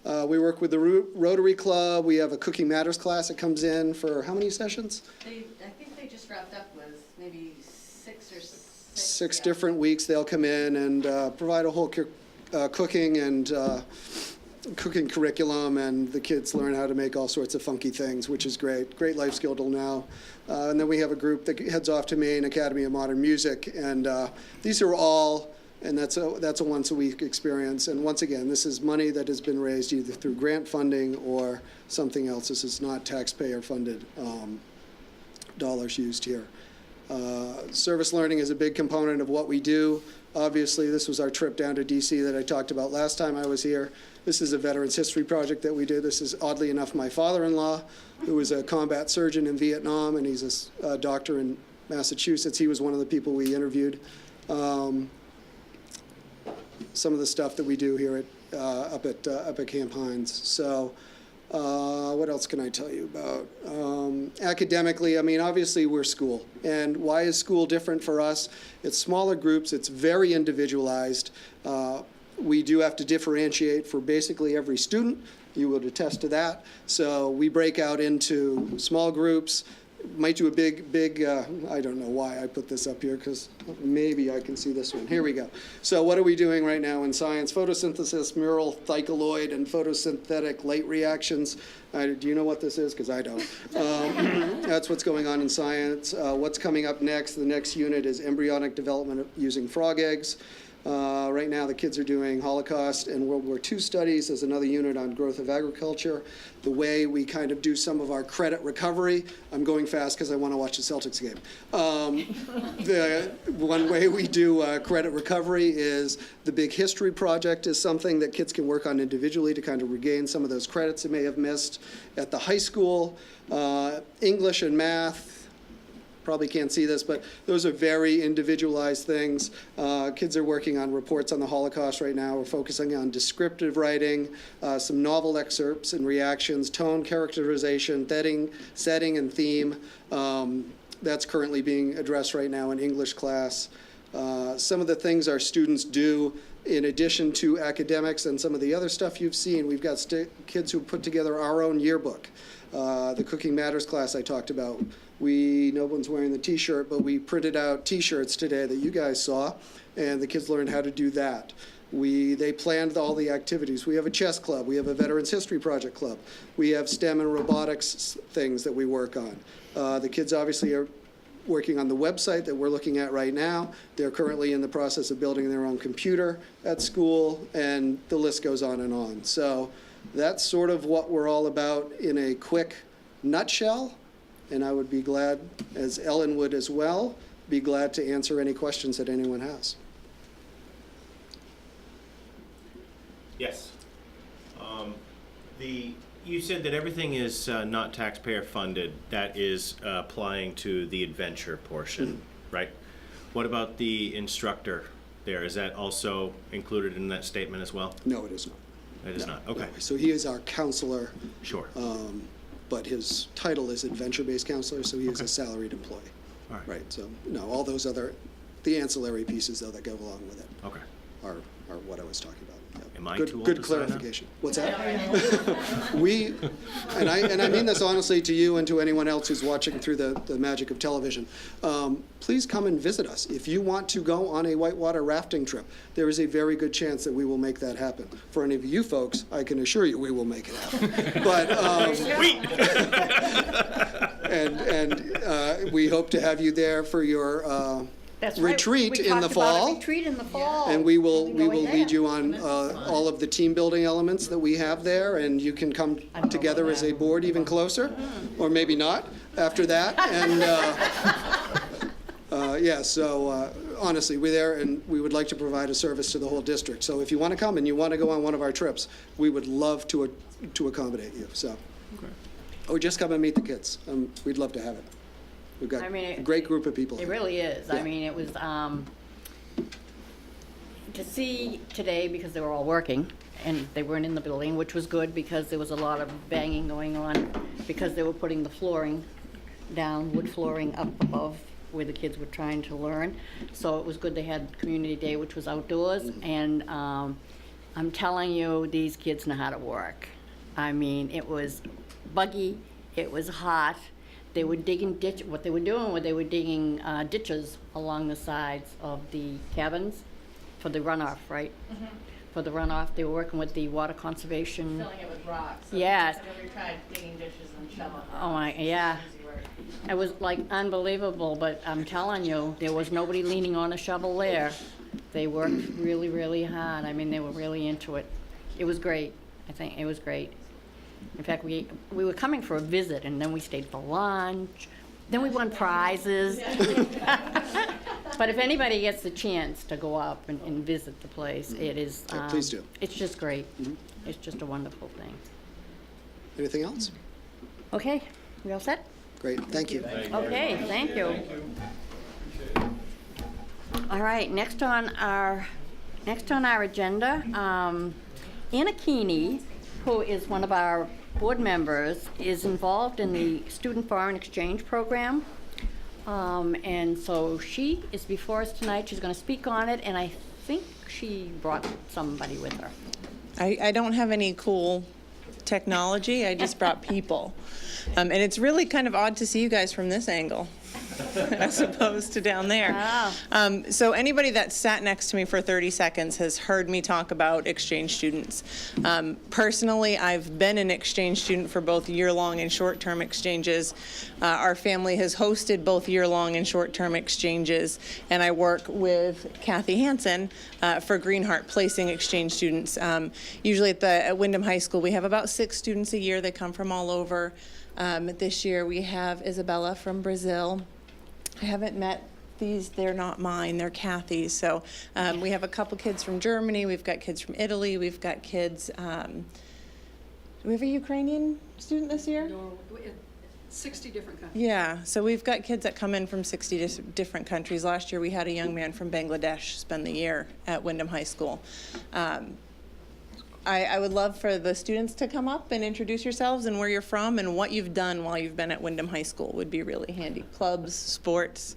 We work with the Rotary Club. We have a Cooking Matters class that comes in for how many sessions? I think they just wrapped up with maybe six different weeks. They'll come in and provide a whole cooking and cooking curriculum, and the kids learn how to make all sorts of funky things, which is great. Great life skill to know. And then we have a group that heads off to Maine Academy of Modern Music, and these are all. And that's a once-a-week experience. And once again, this is money that has been raised either through grant funding or something else. This is not taxpayer-funded dollars used here. Service learning is a big component of what we do. Obviously, this was our trip down to D.C. that I talked about last time I was here. This is a Veterans History project that we did. This is, oddly enough, my father-in-law, who was a combat surgeon in Vietnam, and he's a doctor in Massachusetts. He was one of the people we interviewed. Some of the stuff that we do here up at Camp Hines. So what else can I tell you about? Academically, I mean, obviously we're school. And why is school different for us? It's smaller groups. It's very individualized. We do have to differentiate for basically every student. You would attest to that. So we break out into small groups. Might do a big, I don't know why I put this up here, because maybe I can see this one. Here we go. So what are we doing right now in science? Photosynthesis, mural thycoloid, and photosynthetic light reactions. Do you know what this is? Because I don't. That's what's going on in science. What's coming up next? The next unit is embryonic development using frog eggs. Right now, the kids are doing Holocaust and World War II studies. There's another unit on growth of agriculture. The way we kind of do some of our credit recovery, I'm going fast because I want to watch the Celtics game. The one way we do credit recovery is the big history project is something that kids can work on individually to kind of regain some of those credits they may have missed at the high school. English and math, probably can't see this, but those are very individualized things. Kids are working on reports on the Holocaust right now. We're focusing on descriptive writing, some novel excerpts and reactions, tone, characterization, setting, and theme. That's currently being addressed right now in English class. Some of the things our students do in addition to academics and some of the other stuff you've seen, we've got kids who put together our own yearbook. The Cooking Matters class I talked about. No one's wearing the t-shirt, but we printed out t-shirts today that you guys saw, and the kids learned how to do that. They planned all the activities. We have a chess club. We have a Veterans History Project club. We have STEM and robotics things that we work on. The kids obviously are working on the website that we're looking at right now. They're currently in the process of building their own computer at school, and the list goes on and on. So that's sort of what we're all about in a quick nutshell, and I would be glad, as Ellen would as well, be glad to answer any questions that anyone has. Yes. You said that everything is not taxpayer funded. That is applying to the adventure portion, right? What about the instructor there? Is that also included in that statement as well? No, it is not. It is not. Okay. No. So he is our counselor. Sure. But his title is adventure-based counselor, so he is a salaried employee. All right. Right. So no, all those the ancillary pieces though that go along with it Okay. are what I was talking about. Yep. Am I good, too old good to sign up? clarification. What's that? I mean this honestly to you and to anyone else who's watching through the magic of television. Please come and visit us. If you want to go on a whitewater rafting trip, there is a very good chance that we will make that happen. For any of you folks, I can assure you we will make it happen. But Sweet. and we hope to have you there for your That's right. retreat We in the talked about a fall. retreat in the fall. And we will Going lead there. you on all of the team building elements that we have there, and you can come together as a board even closer, or maybe not after that. And honestly, we're there, and we would like to provide a service to the whole district. So if you want to come and you want to go on one of our trips, we would love to accommodate you. So, or just come and meet the kids. We'd love to have it. We've got a great group of people. It really is. Yeah. I mean, it was, to see today, because they were all working, and they weren't in the building, which was good, because there was a lot of banging going on, because they were putting the flooring down, wood flooring up above where the kids were trying to learn. So it was good they had Community Day, which was outdoors, and I'm telling you, these kids know how to work. I mean, it was buggy, it was hot. They were digging what they were doing was they were digging ditches along the sides of the cabins for the runoff, right? Mm-hmm. For the runoff, they were working with the water conservation. Filling it with rocks. Yes. Have you ever tried digging ditches and shoveling? Oh my, yeah. It was like unbelievable, but I'm telling you, there was nobody leaning on a shovel there. They worked really, really hard. I mean, they were really into it. It was great. I think it was great. In fact, we were coming for a visit, and then we stayed for lunch. Then we won prizes. But if anybody gets the chance to go up and visit the place, it is. Yeah, please do. It's just great. It's just a wonderful thing. Anything else? Okay, we all set? Great. Thank you. Okay, thank you. All right, next on our agenda, Anna Keeney, who is one of our board members, is involved in the Student Foreign Exchange Program. And so she is before us tonight. She's going to speak on it, and I think she brought somebody with her. I don't have any cool technology. I just brought people. And it's really kind of odd to see you guys from this angle. as opposed to down there. Wow. So anybody that sat next to me for 30 seconds has heard me talk about exchange students. Personally, I've been an exchange student for both year-long and short-term exchanges. Our family has hosted both year-long and short-term exchanges, and I work with Kathy Hansen for Greenheart placing exchange students. Usually at Wyndham High School, we have about 6 students a year that come from all over. This year we have Isabella from Brazil. I haven't met these, they're not mine, they're Kathy's. So we have a couple kids from Germany, we've got kids from Italy, we've got kids, do we have a Ukrainian student this year? No, 60 different countries. Yeah, so we've got kids that come in from 60 different countries. Last year we had a young man from Bangladesh spend the year at Wyndham High School. I would love for the students to come up and introduce yourselves and where you're from and what you've done while you've been at Wyndham High School would be really handy. Clubs, sports.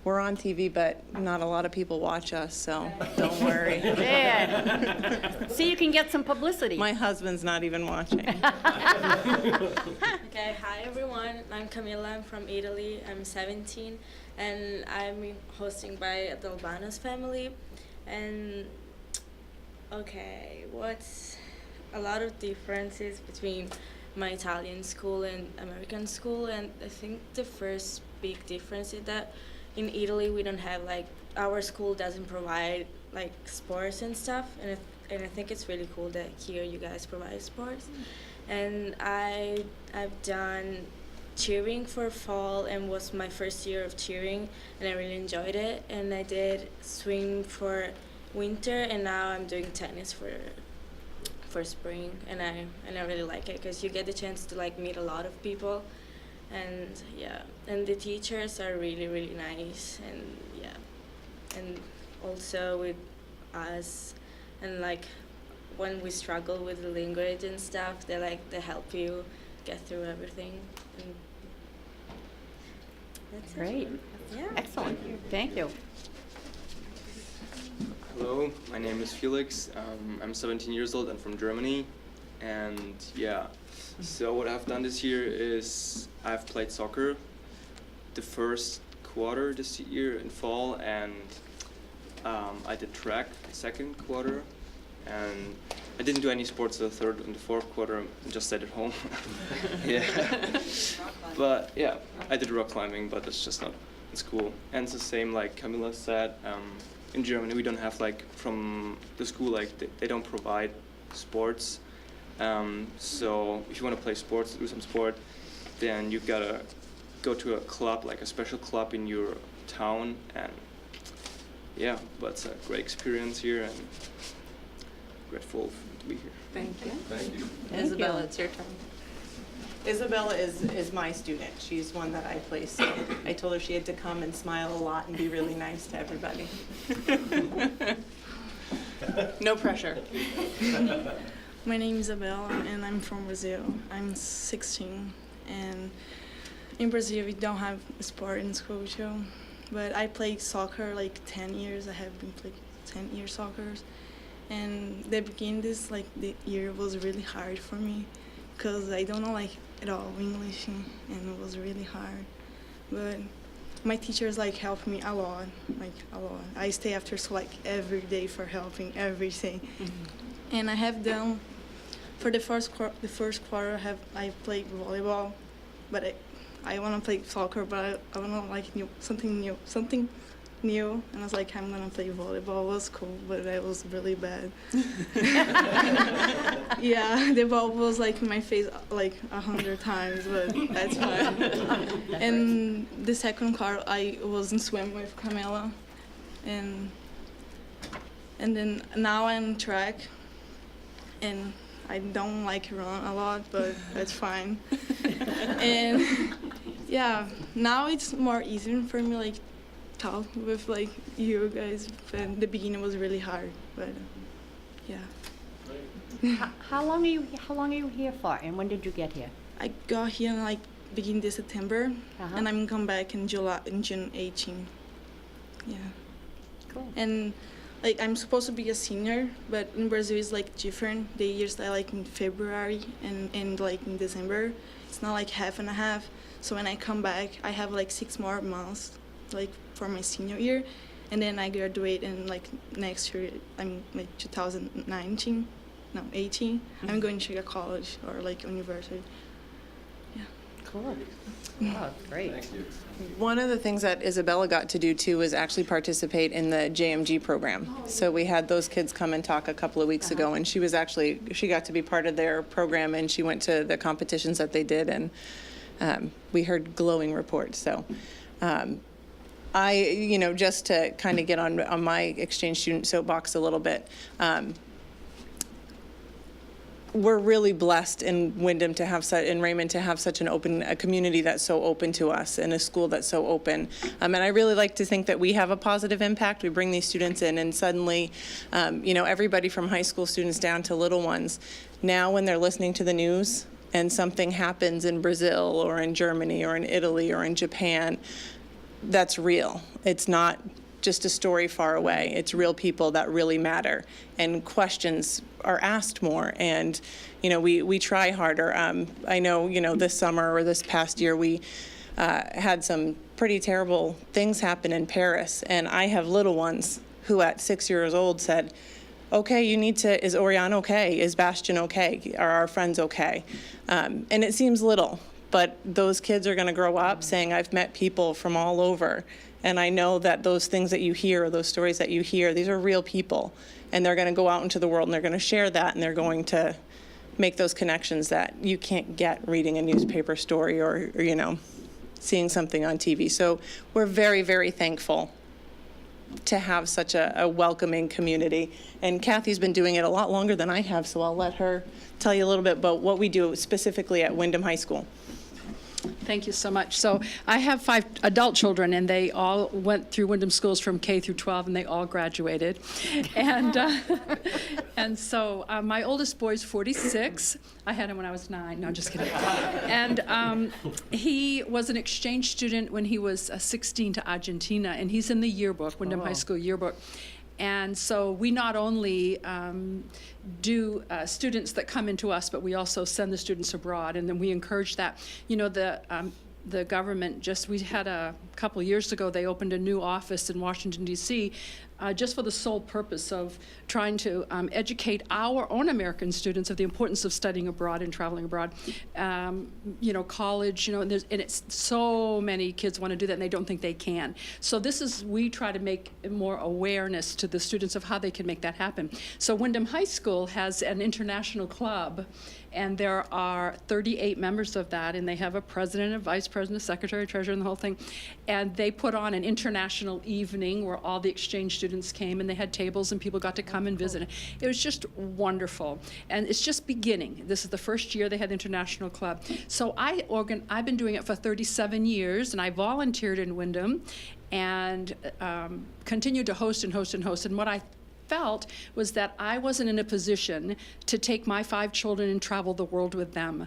We're on TV, but not a lot of people watch us, so don't worry. Yeah. See, you can get some publicity. My husband's not even watching. Okay, hi everyone. I'm Camila. I'm from Italy. I'm 17, and I'm hosting by the Albanos family. And okay, what's a lot of differences between my Italian school and American school, and I think the first big difference is that in Italy we don't have our school doesn't provide sports and stuff, and I think it's really cool that here you guys provide sports. And I've done cheering for fall and was my first year of cheering, and I really enjoyed it. And I did swim for winter, and now I'm doing tennis for spring, and I really like it because you get the chance to meet a lot of people. And yeah, and the teachers are really, really nice, and yeah, and also with us, and when we struggle with the language and stuff, they help you get through everything. And that's Great. it. Yeah. Excellent. Thank you. Hello, my name is Felix. I'm 17 years old. I'm from Germany, and yeah. So what I've done this year is I've played soccer the first quarter this year in fall, and I did track the second quarter, and I didn't do any sports the third and the fourth quarter. I just stayed at home. Yeah. But yeah, I did rock climbing, but it's just not in school. And it's the same like Camilla said. In Germany, we don't have from the school they don't provide sports. So if you want to play sports, do some sport, then you gotta go to a club, a special club in your town, and yeah, but it's a great experience here, and grateful to be here. Thank you. Thank you. Isabella, it's your turn. Isabella is my student. She's one that I placed. I told her she had to come and smile a lot and be really nice to everybody. No pressure. My name is Isabel, and I'm from Brazil. I'm 16, and in Brazil we don't have sport in school too. But I played soccer 10 years. I have been playing 10 years soccer, and the beginning the year was really hard for me because I don't know at all English, and it was really hard. But my teachers helped me a lot, a lot. I stay after school every day for helping everything. Mm-hmm. And I have done for the first quarter. I played volleyball, but I want to play soccer, but I want to something new. And I was I'm gonna play volleyball. It was cool, but I was really bad. Yeah, the ball was in my face 100 times, but that's fine. And the second quarter, I was in swim with Camila, and then now I'm track, and I don't run a lot, but that's fine. And yeah, now it's more easier for me talk with you guys, and the beginning was really hard, but yeah. How long are you here for, and when did you get here? I got here in beginning of September, and I'm come back in June 18. Yeah. Cool. And I'm supposed to be a senior, but in Brazil it's different. The years start in February and in December. It's not half and a half. So when I come back, I have like 6 more months, like for my senior year, and then I graduate in like next year. I'm like 2019, no 18. I'm going to a college or like university. Yeah. Cool. Oh, great. One of the things that Isabella got to do too was actually participate in the JMG program. So we had those kids come and talk a couple of weeks ago, and she got to be part of their program, and she went to the competitions that they did, and we heard glowing reports. So just to kind of get on my exchange student soapbox a little bit, we're really blessed in Wyndham to have in Raymond to have such a community that's so open to us, and a school that's so open. And I really like to think that we have a positive impact. We bring these students in, and suddenly, everybody from high school students down to little ones, now when they're listening to the news and something happens in Brazil or in Germany or in Italy or in Japan, that's real. It's not just a story far away. It's real people that really matter, and questions are asked more, and we try harder. I know this summer or this past year we had some pretty terrible things happen in Paris, and I have little ones who at 6 years old said, okay, is Oriana okay? Is Bastian okay? Are our friends okay? And it seems little, but those kids are going to grow up saying, I've met people from all over, and I know that those things that you hear, or those stories that you hear, these are real people, and they're going to go out into the world and they're going to share that, and they're going to make those connections that you can't get reading a newspaper story or seeing something on TV. So we're very, very thankful to have such a welcoming community. And Kathy's been doing it a lot longer than I have, so I'll let her tell you a little bit about what we do specifically at Wyndham High School. Thank you so much. So I have 5 adult children, and they all went through Wyndham schools from K through 12, and they all graduated. And so my oldest boy's 46. I had him when I was 9. No, just kidding. And he was an exchange student when he was 16 to Argentina, and he's in the yearbook, Wyndham High School yearbook. And so we not only do students that come into us, but we also send the students abroad, and then we encourage that. The government we had a couple years ago, they opened a new office in Washington, D.C., just for the sole purpose of trying to educate our own American students of the importance of studying abroad and traveling abroad. College, and it's so many kids want to do that, and they don't think they can. So we try to make more awareness to the students of how they can make that happen. So Wyndham High School has an international club, and there are 38 members of that, and they have a president, a vice president, a secretary, treasurer, and the whole thing. And they put on an international evening where all the exchange students came, and they had tables, and people got to come and visit. It was just wonderful. And it's just beginning. This is the first year they had the international club. So I've been doing it for 37 years, and I volunteered in Wyndham and continued to host and host and host. And what I felt was that I wasn't in a position to take my 5 children and travel the world with them.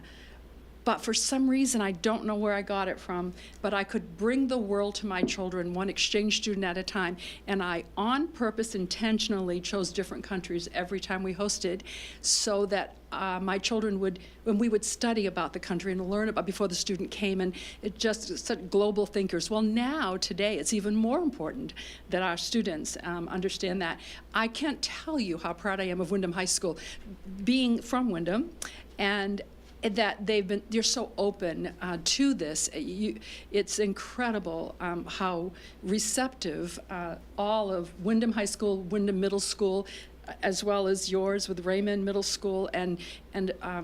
But for some reason, I don't know where I got it from, but I could bring the world to my children, one exchange student at a time. And I, on purpose, intentionally chose different countries every time we hosted, so that my children when we would study about the country and learn about before the student came, and it just such global thinkers. Well, now, today, it's even more important that our students understand that. I can't tell you how proud I am of Wyndham High School, being from Wyndham, and that they're so open to this. It's incredible how receptive all of Wyndham High School, Wyndham Middle School, as well as yours with Raymond Middle School, and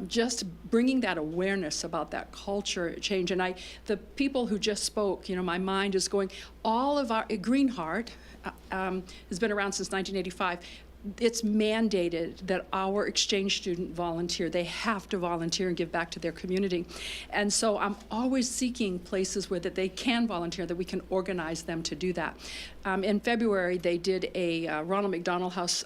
just bringing that awareness about that culture change. And the people who just spoke, my mind is going, all of our, Greenheart has been around since 1985. It's mandated that our exchange student volunteer. They have to volunteer and give back to their community. And so I'm always seeking places where that they can volunteer, that we can organize them to do that. In February, they did a Ronald McDonald House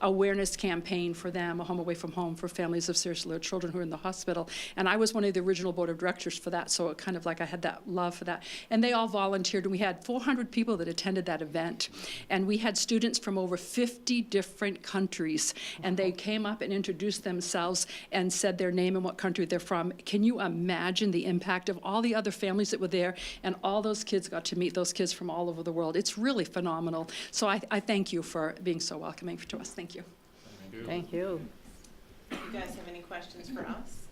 awareness campaign for them, a home away from home for families of seriously ill children who are in the hospital. And I was one of the original board of directors for that, so it kind of like I had that love for that. And they all volunteered, and we had 400 people that attended that event. And we had students from over 50 different different countries, and they came up and introduced themselves and said their name and what country they're from. Can you imagine the impact of all the other families that were there, and all those kids got to meet those kids from all over the world? It's really phenomenal. So I thank you for being so welcoming to us. Thank you. Thank you. Do you guys have any questions for us?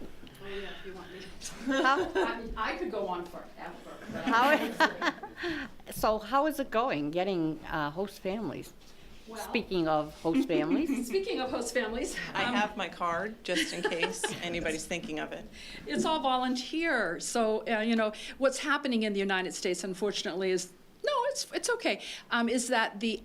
Oh, yeah, if you want me. I could go on forever. So how is it going, getting host families? Well- Speaking of host families. Speaking of host families. I have my card, just in case anybody's thinking of it. It's all volunteer. So, you know, what's happening in the United States, unfortunately, is no, it's okay. Is that the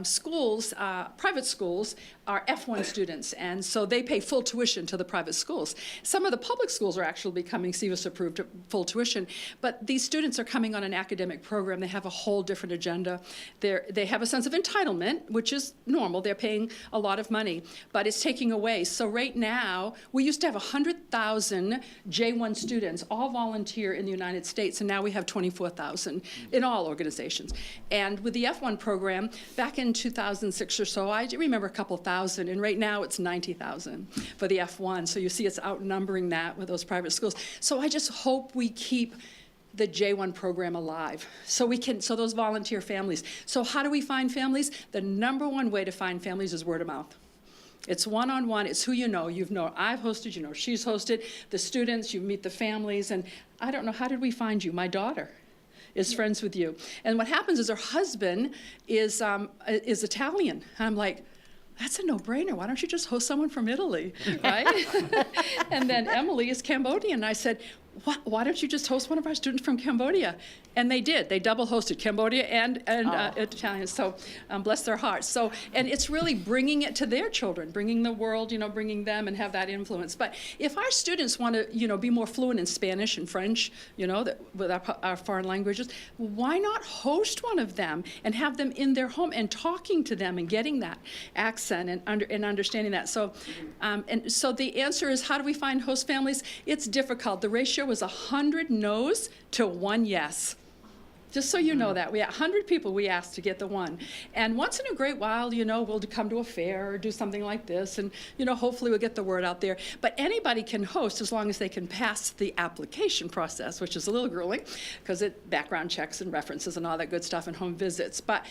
schools, private schools, are F1 students, and so they pay full tuition to the private schools. Some of the public schools are actually becoming CVIS approved full tuition, but these students are coming on an academic program. They have a whole different agenda. They have a sense of entitlement, which is normal. They're paying a lot of money, but it's taking away. So right now, we used to have 100,000 J1 students, all volunteer in the United States, and now we have 24,000 in all organizations. And with the F1 program, back in 2006 or so, I remember a couple thousand, and right now it's 90,000 for the F1. So you see it's outnumbering that with those private schools. So I just hope we keep the J1 program alive, so those volunteer families. So how do we find families? The number one way to find families is word of mouth. It's one-on-one, it's who you know. I've hosted, you know, she's hosted, the students, you meet the families, and I don't know, how did we find you? My daughter is friends with you. And what happens is her husband is Italian. And I'm like, that's a no-brainer. Why don't you just host someone from Italy, right? And then Emily is Cambodian. I said, why don't you just host one of our students from Cambodia? And they did. They double hosted Cambodia and Italian. So bless their hearts. So, and it's really bringing it to their children, bringing the world, you know, bringing them and have that influence. But if our students want to, you know, be more fluent in Spanish and French, you know, with our foreign languages, why not host one of them and have them in their home and talking to them and getting that accent and understanding that. So, and so the answer is, how do we find host families? It's difficult. The ratio was 100 no's to 1 yes. Just so you know that. We had 100 people we asked to get the one. And once in a great while, you know, we'll come to a fair or do something like this, and, you know, hopefully we'll get the word out there. But anybody can host as long as they can pass the application process, which is a little grueling because it background checks and references and all that good stuff and home visits. But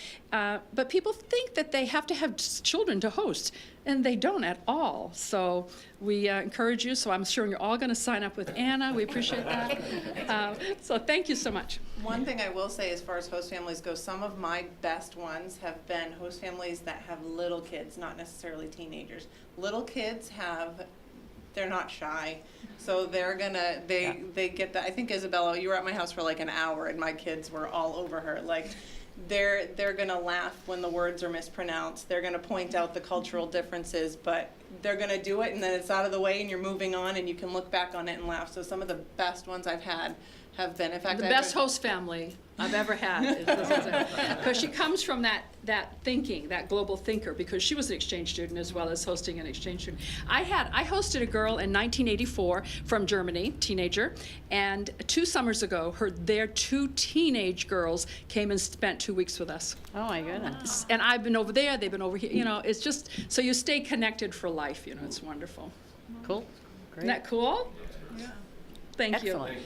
people think that they have to have children to host, and they don't at all. So we encourage you. So I'm sure you're all going to sign up with Anna. We appreciate that. So thank you so much. One thing I will say as far as host families go, some of my best ones have been host families that have little kids, not necessarily teenagers. Little kids they're not shy. So they're gonna, they get that. I think, Isabella, you were at my house for like an hour and my kids were all over her. Like, they're gonna laugh when the words are mispronounced. They're gonna point out the cultural differences, but they're gonna do it, and then it's out of the way and you're moving on and you can look back on it and laugh. So some of the best ones I've had have been, in fact, The best host family I've ever had. Because she comes from that thinking, that global thinker, because she was an exchange student as well as hosting an exchange student. I hosted a girl in 1984 from Germany, teenager, and 2 summers ago, their 2 teenage girls came and spent 2 weeks with us. Oh my goodness. And I've been over there, they've been over here, you know, it's just, so you stay connected for life, you know, it's wonderful. Cool. Great. Isn't that cool? Yeah. Thank you. Excellent.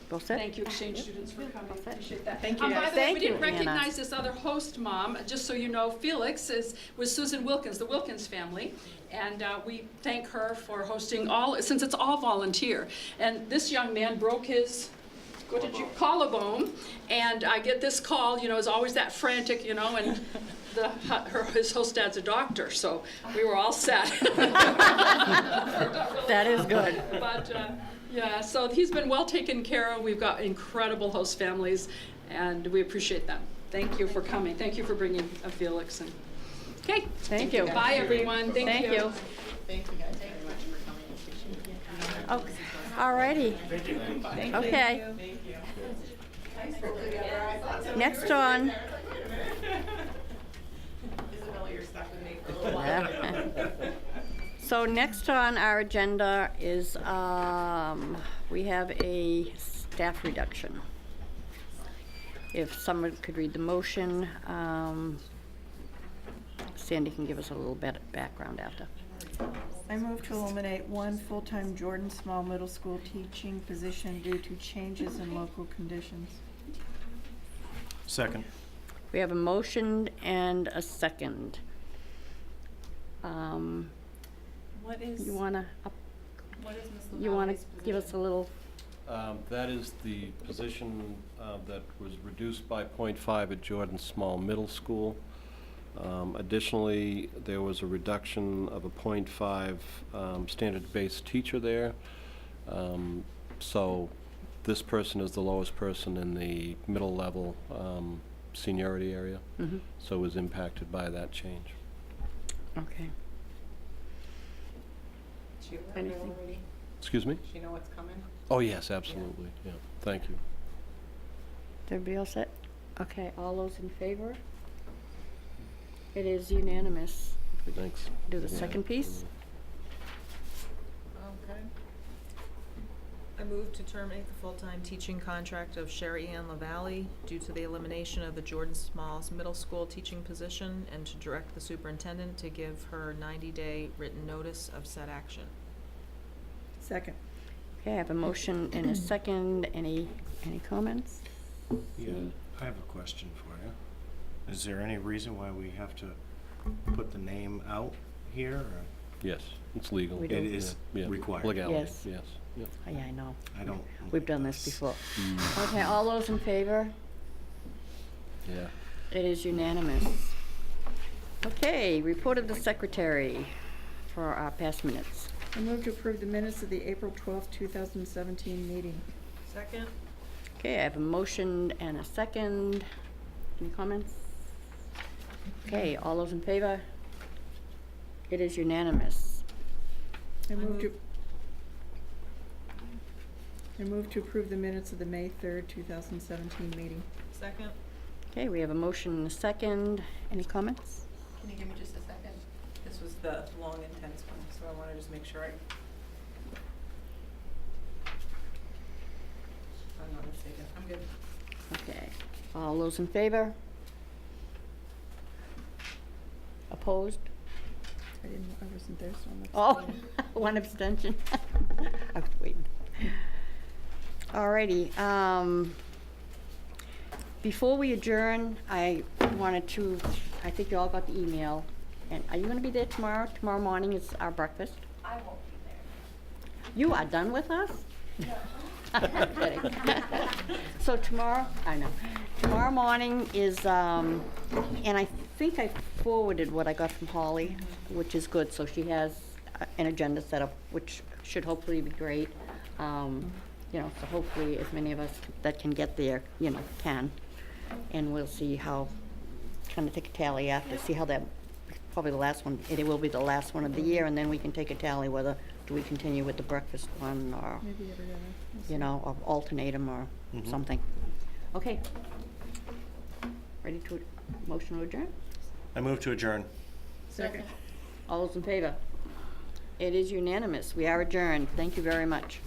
Well said. Thank you, exchange students, for coming. Appreciate that. Thank you, By guys. the way, Thank we didn't you, Anna. recognize this other host mom. Just so you know, Felix was Susan Wilkins, the Wilkins family, and we thank her for hosting since it's all volunteer. And this young man broke his collarbone, and I get this call. You know, it's always that frantic, you know, and his host dad's a doctor, so we were all set. That is good. But. Yeah, so he's been well taken care of. We've got incredible host families, and we appreciate them. Thank you for coming. Thank you for bringing Felix. Okay. Thank you. Bye, everyone. Thank you. Thank you guys very much for coming. Okay. All righty. Okay. Next on. Isabella, you're stuck with me for a little while. So next on our agenda is we have a staff reduction. If someone could read the motion. Sandy can give us a little better background after. I move to eliminate one full-time Jordan Small Middle School teaching position due to changes in local conditions. Second. We have a motion and a second. What is? You wanna, What is Ms. you wanna Lavalley's give us a little, That is the position that was reduced by .5 at Jordan Small Middle School. Additionally, there was a reduction of a .5 standard-based teacher there. So this person is the lowest person in the middle level seniority area, so was impacted by that change. okay. Anything? Excuse me? Does she know what's coming? Oh, yes, absolutely, yeah, thank you. Is everybody all set? Okay, all those in favor? It is unanimous. Thanks. Do the Yeah. second piece? Okay. I move to terminate the full-time teaching contract of Sherry Ann LaValley due to the elimination of the Jordan Smalls Middle School teaching position and to direct the superintendent to give her 90-day written notice of said action. Second. Okay, I have a motion and a second. Any comments? Yeah, I have a question for you. Is there any reason why we have to put the name out here? Or? Yes, it's legal. We It do. is Yeah. required. Legality, Yes. yes, yep. Oh, yeah, I know. I don't. We've done this before. Mm. Okay, all those in favor? Yeah. It is unanimous. Okay, report of the secretary for our past minutes. I move to approve the minutes of the April 12th, 2017 meeting. Second? Okay, I have a motion and a second. Any comments? Okay, all those in favor? It is unanimous. I move to approve the minutes of the May 3rd, 2017 meeting. Second? Okay, we have a motion and a second. Any comments? Can you give me just a second? This was the long, intense one, so I want to just make sure I'm not mistaken. I'm good. Okay, all those in favor? Opposed? I wasn't there, so I'm Oh, abstaining. one abstention. I was waiting. Alrighty, before we adjourn, I wanted to, I think you all got the email. And are you gonna be there tomorrow? Tomorrow morning is our breakfast. I won't be there. You are done with us? No. I'm kidding. So tomorrow, I know, tomorrow morning is, and I think I forwarded what I got from Holly, which is good, so she has an agenda set up, which should hopefully be great. You know, so hopefully as many of us that can get there, you know, can. And we'll see how, kind of take a tally after, see how that, probably the last one, it will be the last one of the year, and then we can take a tally whether, do we continue with the breakfast one, or, Maybe every other. We'll see. you know, or alternate them, or something. Okay. Ready to, motion to adjourn? I move to adjourn. Second. All those in favor? It is unanimous. We are adjourned. Thank you very much.